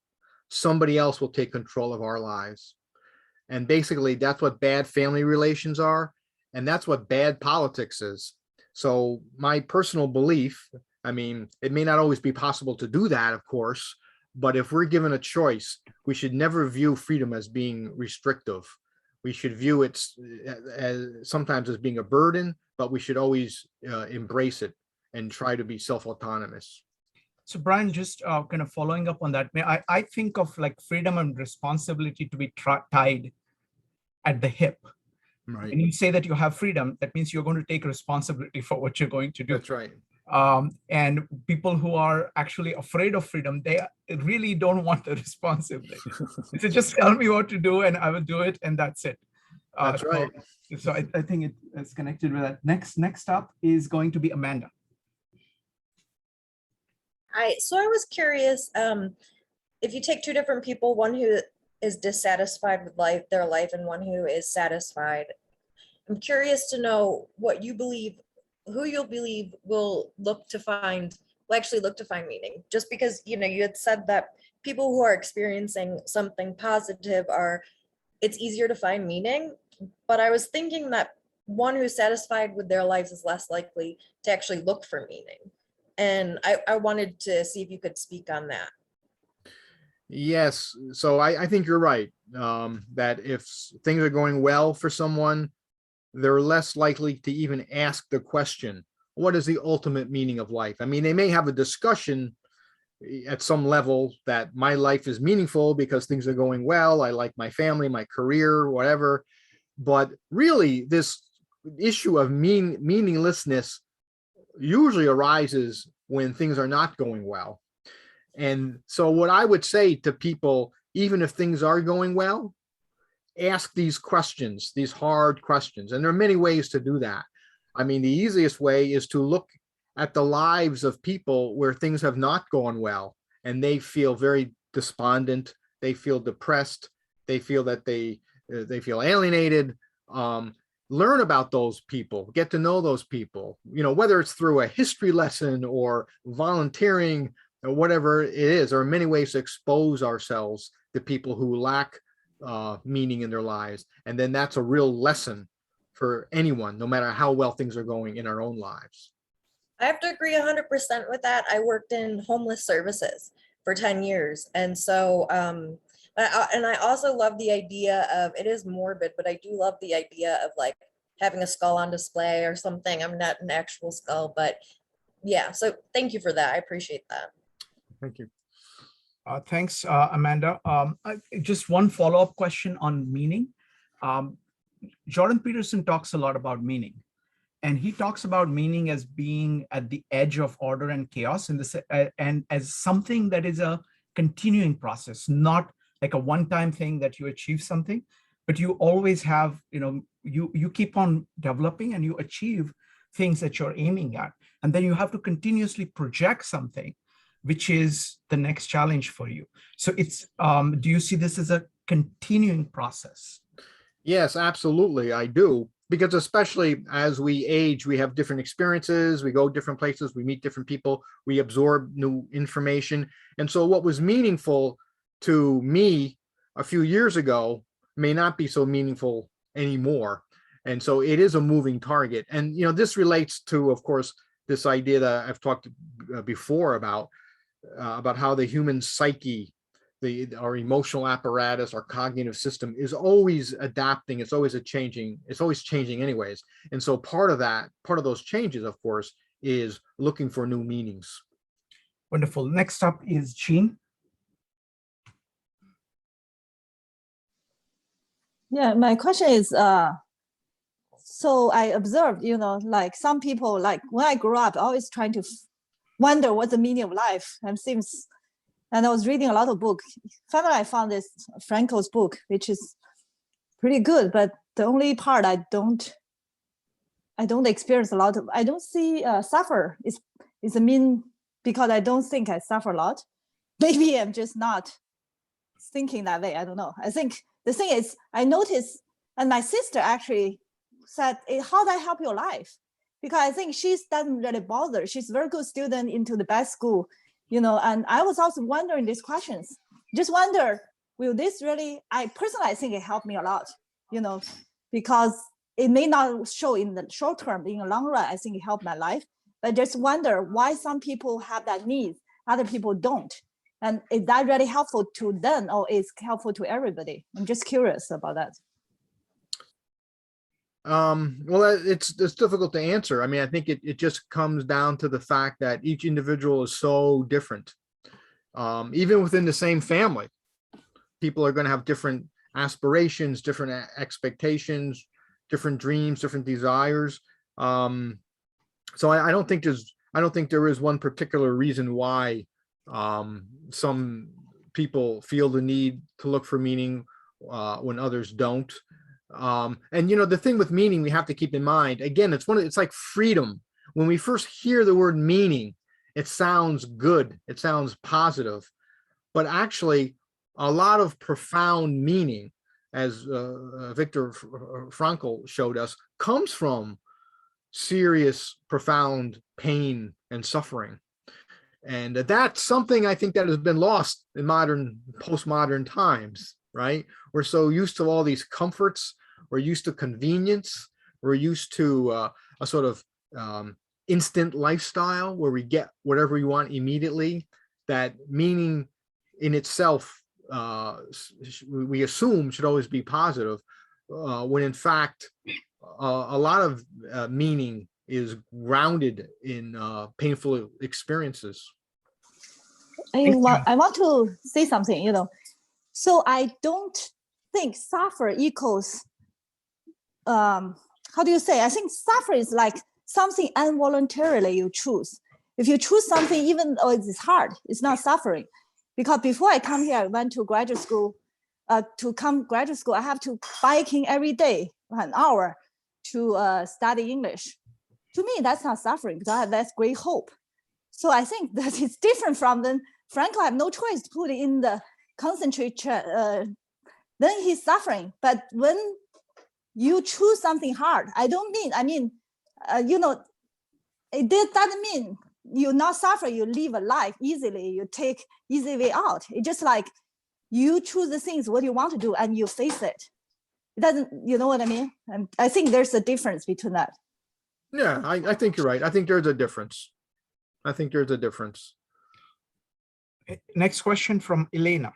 [SPEAKER 2] somebody else will take control of our lives. And basically, that's what bad family relations are. And that's what bad politics is. So my personal belief, I mean, it may not always be possible to do that, of course, but if we're given a choice, we should never view freedom as being restrictive. We should view it as sometimes as being a burden, but we should always embrace it and try to be self-autonomous.
[SPEAKER 1] So Brian, just kind of following up on that, I think of like freedom and responsibility to be tied at the hip.
[SPEAKER 2] Right.
[SPEAKER 1] When you say that you have freedom, that means you're going to take responsibility for what you're going to do.
[SPEAKER 2] That's right.
[SPEAKER 1] And people who are actually afraid of freedom, they really don't want the responsibility. So just tell me what to do and I will do it, and that's it.
[SPEAKER 2] That's right.
[SPEAKER 1] So I think it's connected with that. Next up is going to be Amanda.
[SPEAKER 6] So I was curious, if you take two different people, one who is dissatisfied with their life and one who is satisfied, I'm curious to know what you believe, who you'll believe will actually look to find meaning. Just because, you had said that people who are experiencing something positive it's easier to find meaning, but I was thinking that one who's satisfied with their lives is less likely to actually look for meaning. And I wanted to see if you could speak on that.
[SPEAKER 2] Yes, so I think you're right, that if things are going well for someone, they're less likely to even ask the question, what is the ultimate meaning of life? I mean, they may have a discussion at some level that my life is meaningful because things are going well. I like my family, my career, whatever. But really, this issue of meaninglessness usually arises when things are not going well. And so what I would say to people, even if things are going well, ask these questions, these hard questions. And there are many ways to do that. I mean, the easiest way is to look at the lives of people where things have not gone well and they feel very despondent, they feel depressed, they feel that they feel alienated. Learn about those people, get to know those people, you know, whether it's through a history lesson or volunteering or whatever it is. There are many ways to expose ourselves to people who lack meaning in their lives. And then that's a real lesson for anyone, no matter how well things are going in our own lives.
[SPEAKER 6] I have to agree 100% with that. I worked in homeless services for 10 years. And so, and I also love the idea of, it is morbid, but I do love the idea of like having a skull on display or something. I'm not an actual skull, but yeah. So thank you for that. I appreciate that.
[SPEAKER 2] Thank you.
[SPEAKER 1] Thanks, Amanda. Just one follow-up question on meaning. Jordan Peterson talks a lot about meaning, and he talks about meaning as being at the edge of order and chaos, and as something that is a continuing process, not like a one-time thing that you achieve something, but you always have, you know, you keep on developing and you achieve things that you're aiming at, and then you have to continuously project something, which is the next challenge for you. So it's, do you see this as a continuing process?
[SPEAKER 2] Yes, absolutely, I do. Because especially as we age, we have different experiences, we go different places, we meet different people, we absorb new information. And so what was meaningful to me a few years ago may not be so meaningful anymore. And so it is a moving target. And, you know, this relates to, of course, this idea that I've talked before about how the human psyche, our emotional apparatus, our cognitive system is always adapting. It's always changing anyways. And so part of those changes, of course, is looking for new meanings.
[SPEAKER 1] Wonderful. Next up is Jean.
[SPEAKER 4] Yeah, my question is, so I observed, you know, like some people, like when I grew up, always trying to wonder what's the meaning of life. And I was reading a lot of books. Finally, I found this Frankel's book, which is pretty good. But the only part I don't experience a lot of, I don't see suffer is a mean, because I don't think I suffer a lot. Maybe I'm just not thinking that way. I don't know. I think the thing is, I noticed, and my sister actually said, how do I help your life? Because I think she doesn't really bother. She's a very good student into the best school, you know, and I was also wondering these questions. Just wonder, will this really, I think it helped me a lot, you know, because it may not show in the short term, in the long run, I think it helped my life. But just wonder why some people have that need, other people don't. And is that really helpful to them, or is helpful to everybody? I'm just curious about that.
[SPEAKER 2] Well, it's difficult to answer. I mean, I think it just comes down to the fact that each individual is so different. Even within the same family, people are going to have different aspirations, different expectations, different dreams, different desires. So I don't think there is one particular reason why some people feel the need to look for meaning when others don't. And you know, the thing with meaning we have to keep in mind, again, it's like freedom. When we first hear the word meaning, it sounds good, it sounds positive, but actually a lot of profound meaning, as Viktor Frankl showed us, comes from serious, profound pain and suffering. And that's something I think that has been lost in postmodern times, right? We're so used to all these comforts, we're used to convenience, we're used to a sort of instant lifestyle where we get whatever we want immediately, that meaning in itself, we assume should always be positive, when in fact, a lot of meaning is grounded in painful experiences.
[SPEAKER 4] I want to say something, you know. So I don't think suffer equals how do you say? I think suffering is like something involuntarily you choose. If you choose something, even though it's hard, it's not suffering. Because before I come here, I went to graduate school. To come graduate school, I have to biking every day, an hour, to study English. To me, that's not suffering, because that's great hope. So I think that it's different from then Frankel. I have no choice to put it in the concentrate. Then he's suffering. But when you choose something hard, I mean, it doesn't mean you not suffer. You live a life easily. You take easy way out. It's just like you choose the things what you want to do and you face it. It doesn't. You know what I mean? And I think there's a difference between that.
[SPEAKER 2] Yeah, I think you're right. I think there's a difference. I think there's a difference.
[SPEAKER 1] Next question from Elena.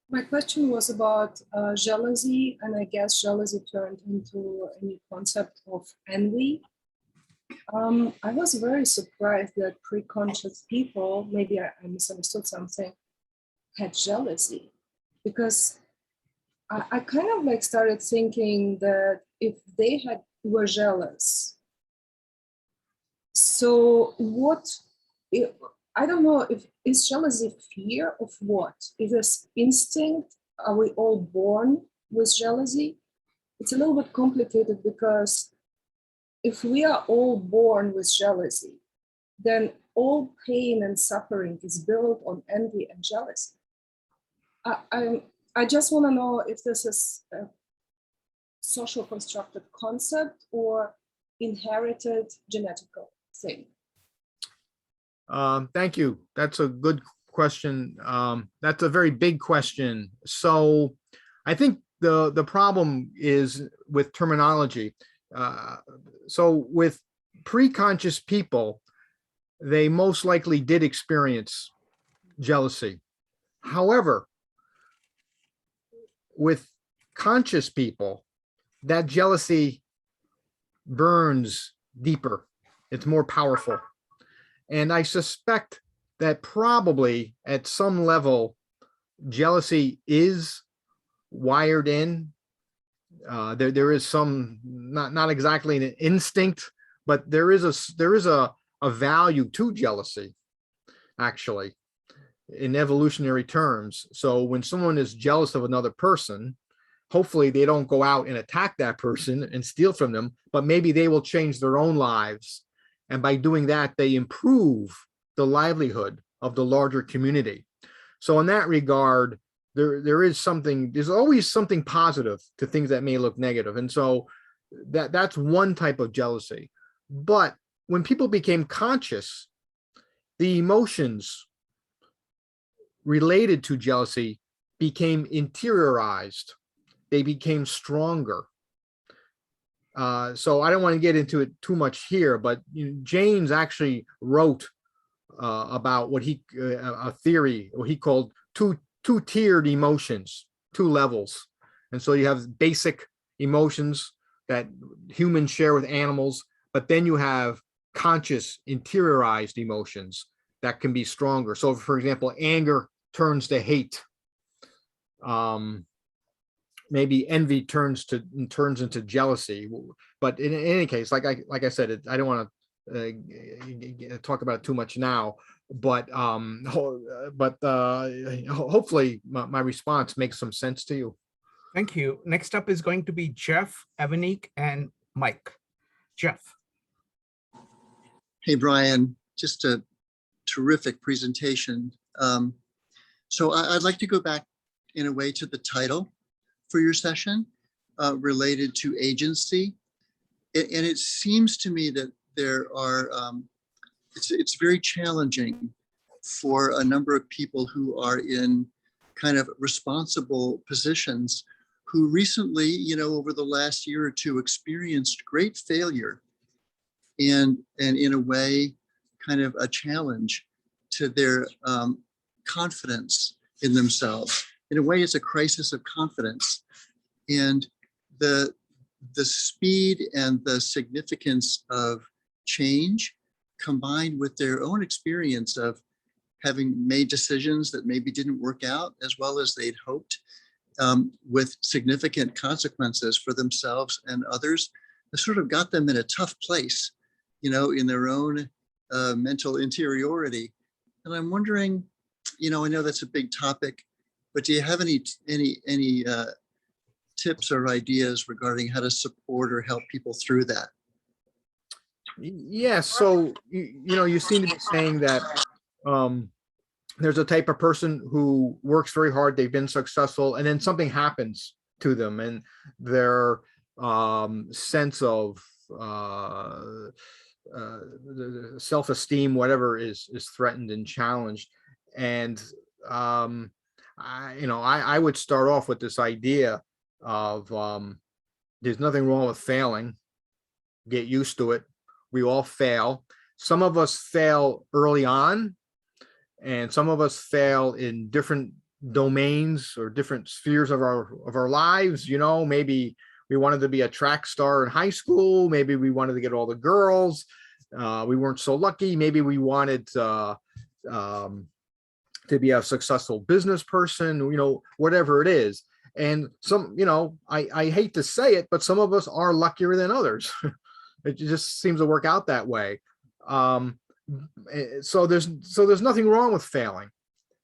[SPEAKER 7] My question was about jealousy, and I guess jealousy turned into a new concept of envy. I was very surprised that pre-conscious people, maybe I misunderstood something, had jealousy, because I kind of like started thinking that if they were jealous, so what, I don't know, if is jealousy fear of what? Is this instinct? Are we all born with jealousy? It's a little bit complicated, because if we are all born with jealousy, then all pain and suffering is built on envy and jealousy. I just want to know if this is a social constructed concept or inherited genetical thing.
[SPEAKER 2] Thank you. That's a good question. That's a very big question. So I think the problem is with terminology. So with pre-conscious people, they most likely did experience jealousy. However, with conscious people, that jealousy burns deeper. It's more powerful. And I suspect that probably at some level, jealousy is wired in. There is some, not exactly an instinct, but there is a value to jealousy, actually, in evolutionary terms. So when someone is jealous of another person, hopefully they don't go out and attack that person and steal from them, but maybe they will change their own lives. And by doing that, they improve the livelihood of the larger community. So in that regard, there's always something positive to things that may look negative. And so that's one type of jealousy. But when people became conscious, the emotions related to jealousy became interiorized. They became stronger. So I don't want to get into it too much here, but James actually wrote about what a theory, what he called two-tiered emotions, two levels. And so you have basic emotions that humans share with animals, but then you have conscious interiorized emotions that can be stronger. So for example, anger turns to hate. Maybe envy turns into jealousy. But in any case, like I said, I don't want to talk about it too much now. But hopefully my response makes some sense to you.
[SPEAKER 1] Thank you. Next up is going to be Jeff, Evanik, and Mike. Jeff.
[SPEAKER 8] Hey, Brian, just a terrific presentation. So I'd like to go back in a way to the title for your session related to agency. And it seems to me that there are, it's very challenging for a number of people who are in kind of responsible positions who recently, over the last year or two, experienced great failure and in a way, kind of a challenge to their confidence in themselves. In a way, it's a crisis of confidence. And the speed and the significance of change combined with their own experience of having made decisions that maybe didn't work out as well as they'd hoped, with significant consequences for themselves and others. It sort of got them in a tough place, you know, in their own mental interiority. And I'm wondering, you know, I know that's a big topic, but do you have any tips or ideas regarding how to support or help people through that?
[SPEAKER 2] Yeah, so you know, you seem to be saying that there's a type of person who works very hard, they've been successful, and then something happens to them, and their sense of self-esteem, whatever, is threatened and challenged. And I would start off with this idea of there's nothing wrong with failing. Get used to it. We all fail. Some of us fail early on, and some of us fail in different domains or different spheres of our lives. You know, maybe we wanted to be a track star in high school. Maybe we wanted to get all the girls. We weren't so lucky. Maybe we wanted to be a successful business person, you know, whatever it is. And some, you know, I hate to say it, but some of us are luckier than others. It just seems to work out that way. So there's nothing wrong with failing.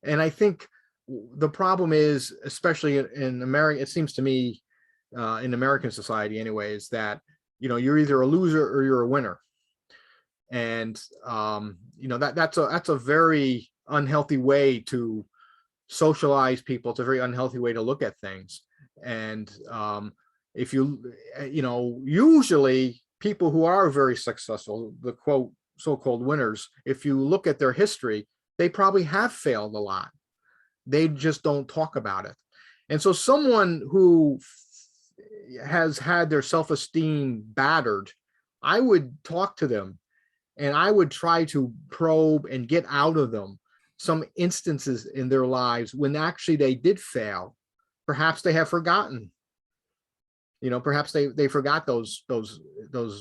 [SPEAKER 2] And I think the problem is, especially in America, it seems to me, in American society anyways, that, you know, you're either a loser or you're a winner. And you know, that's a very unhealthy way to socialize people. It's a very unhealthy way to look at things. And if you know, usually people who are very successful, the quote so-called winners, if you look at their history, they probably have failed a lot. They just don't talk about it. And so someone who has had their self-esteem battered, I would talk to them and I would try to probe and get out of them some instances in their lives when actually they did fail. Perhaps they have forgotten. You know, perhaps they forgot those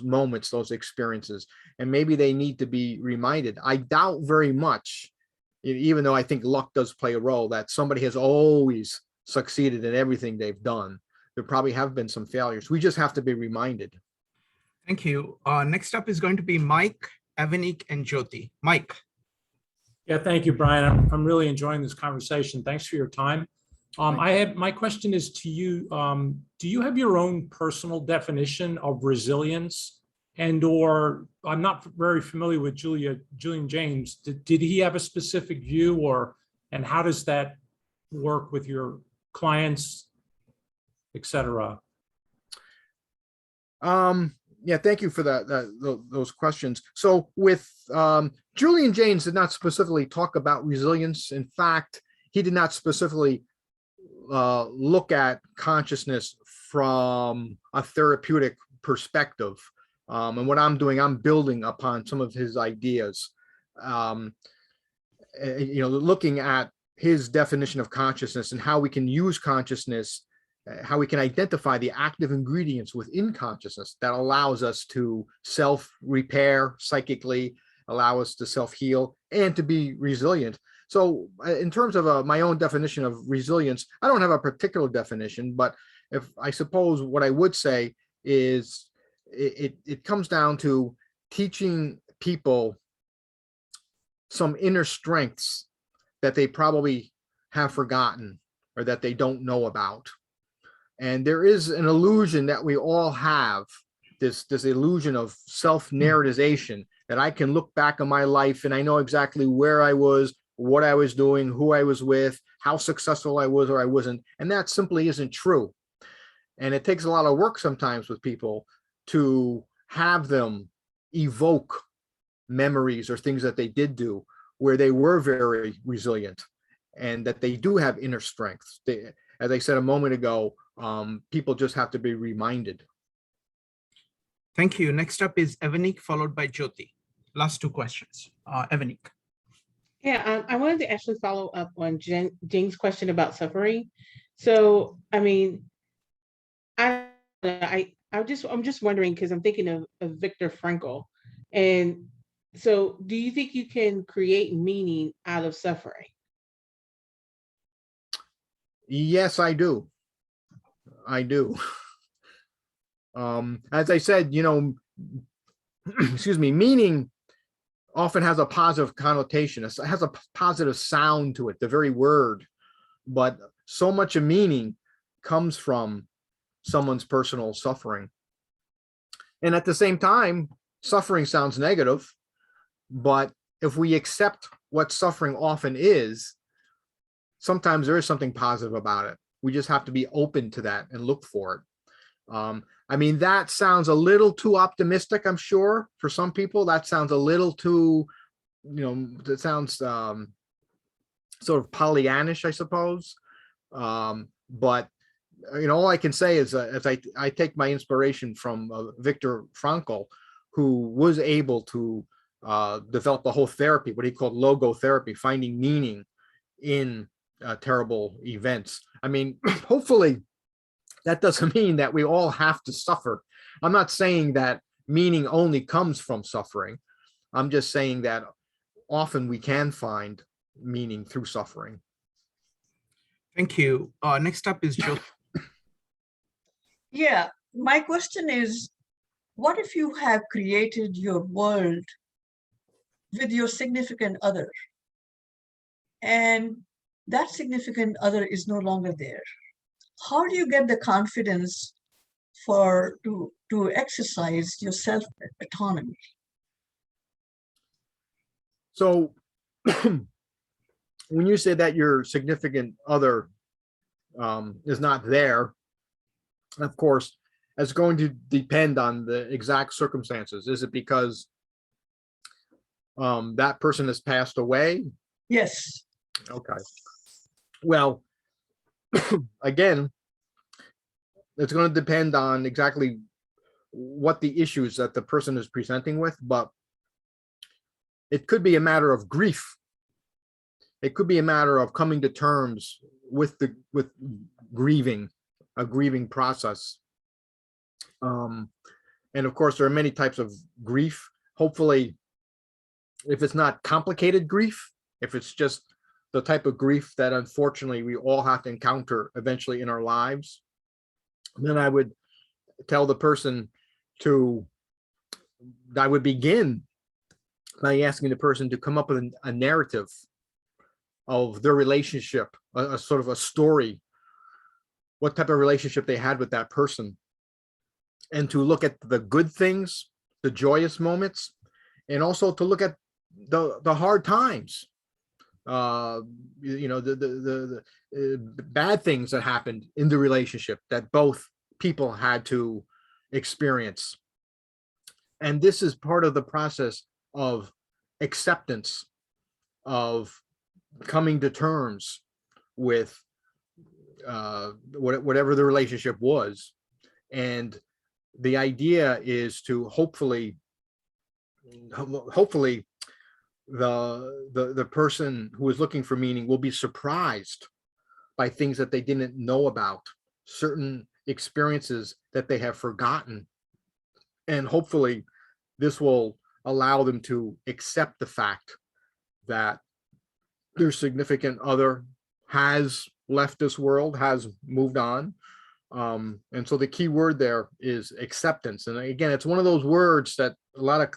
[SPEAKER 2] moments, those experiences, and maybe they need to be reminded. I doubt very much, even though I think luck does play a role, that somebody has always succeeded in everything they've done. There probably have been some failures. We just have to be reminded.
[SPEAKER 1] Thank you. Next up is going to be Mike, Evanik, and Jyoti. Mike.
[SPEAKER 9] Yeah, thank you, Brian. I'm really enjoying this conversation. Thanks for your time. My question is to you. Do you have your own personal definition of resilience? And or I'm not very familiar with Julian James. Did he have a specific view, and how does that work with your clients, et cetera?
[SPEAKER 2] Yeah, thank you for those questions. So with Julian James did not specifically talk about resilience. In fact, he did not specifically look at consciousness from a therapeutic perspective. And what I'm doing, I'm building upon some of his ideas. You know, looking at his definition of consciousness and how we can use consciousness, how we can identify the active ingredients within consciousness that allows us to self-repair psychically, allow us to self-heal, and to be resilient. So in terms of my own definition of resilience, I don't have a particular definition, but if I suppose what I would say is it comes down to teaching people some inner strengths that they probably have forgotten or that they don't know about. And there is an illusion that we all have, this illusion of self-narratization, that I can look back on my life and I know exactly where I was, what I was doing, who I was with, how successful I was or I wasn't. And that simply isn't true. And it takes a lot of work sometimes with people to have them evoke memories or things that they did do where they were very resilient and that they do have inner strength. As I said a moment ago, people just have to be reminded.
[SPEAKER 1] Thank you. Next up is Evanik, followed by Jyoti. Last two questions. Evanik.
[SPEAKER 5] Yeah, I wanted to actually follow up on Jing's question about suffering. So, I mean, I'm just wondering, because I'm thinking of Viktor Frankel. And so do you think you can create meaning out of suffering?
[SPEAKER 2] Yes, I do. I do. As I said, excuse me, meaning often has a positive connotation. It has a positive sound to it, the very word. But so much of meaning comes from someone's personal suffering. And at the same time, suffering sounds negative. But if we accept what suffering often is, sometimes there is something positive about it. We just have to be open to that and look for it. I mean, that sounds a little too optimistic, I'm sure, for some people. That sounds a little too, that sounds sort of Pollyannish, I suppose. But, all I can say is as I take my inspiration from Viktor Frankel, who was able to develop the whole therapy, what he called logotherapy, finding meaning in terrible events. I mean, hopefully, that doesn't mean that we all have to suffer. I'm not saying that meaning only comes from suffering. I'm just saying that often we can find meaning through suffering.
[SPEAKER 1] Thank you. Next up is Jill.
[SPEAKER 3] Yeah, my question is, what if you have created your world with your significant other, and that significant other is no longer there? How do you get the confidence to exercise your self-autonomy?
[SPEAKER 2] So when you say that your significant other is not there, of course, it's going to depend on the exact circumstances. Is it because that person has passed away?
[SPEAKER 3] Yes.
[SPEAKER 2] Okay. Well, again, it's going to depend on exactly what the issues that the person is presenting with, but it could be a matter of grief. It could be a matter of coming to terms with grieving, a grieving process. And of course, there are many types of grief. Hopefully, if it's not complicated grief, if it's just the type of grief that unfortunately we all have to encounter eventually in our lives, then I would tell the person I would begin by asking the person to come up with a narrative of their relationship, a sort of a story, what type of relationship they had with that person, and to look at the good things, the joyous moments, and also to look at the hard times, the bad things that happened in the relationship that both people had to experience. And this is part of the process of acceptance, of coming to terms with whatever the relationship was. And the idea is to hopefully the person who is looking for meaning will be surprised by things that they didn't know about, certain experiences that they have forgotten. And hopefully this will allow them to accept the fact that their significant other has left this world, has moved on. And so the key word there is acceptance. And again, it's one of those words that a lot of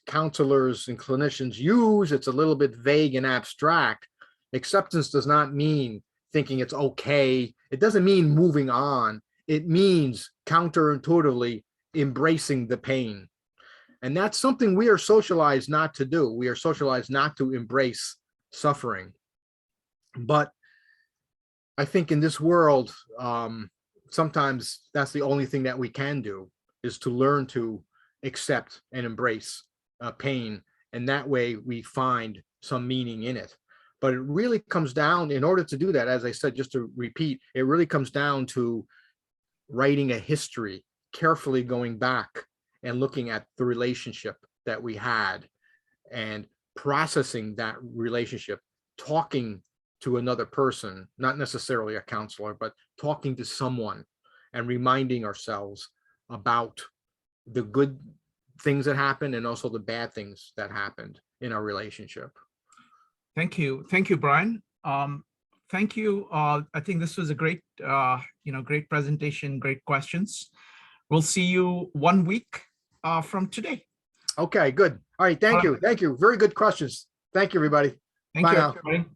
[SPEAKER 2] counselors and clinicians use. It's a little bit vague and abstract. Acceptance does not mean thinking it's okay. It doesn't mean moving on. It means counterintuitively embracing the pain. And that's something we are socialized not to do. We are socialized not to embrace suffering. But I think in this world, sometimes that's the only thing that we can do, is to learn to accept and embrace pain. And that way we find some meaning in it. But it really comes down, in order to do that, as I said, just to repeat, it really comes down to writing a history, carefully going back and looking at the relationship that we had and processing that relationship, talking to another person, not necessarily a counselor, but talking to someone and reminding ourselves about the good things that happened and also the bad things that happened in our relationship.
[SPEAKER 1] Thank you. Thank you, Brian. thank you. I think this was a great, great presentation, great questions. We'll see you 1 week from today.
[SPEAKER 2] Okay, good. All right, thank you. Thank you. Very good questions. Thank you, everybody.
[SPEAKER 1] Thank
[SPEAKER 2] Bye
[SPEAKER 1] you,
[SPEAKER 2] now.
[SPEAKER 1] everybody.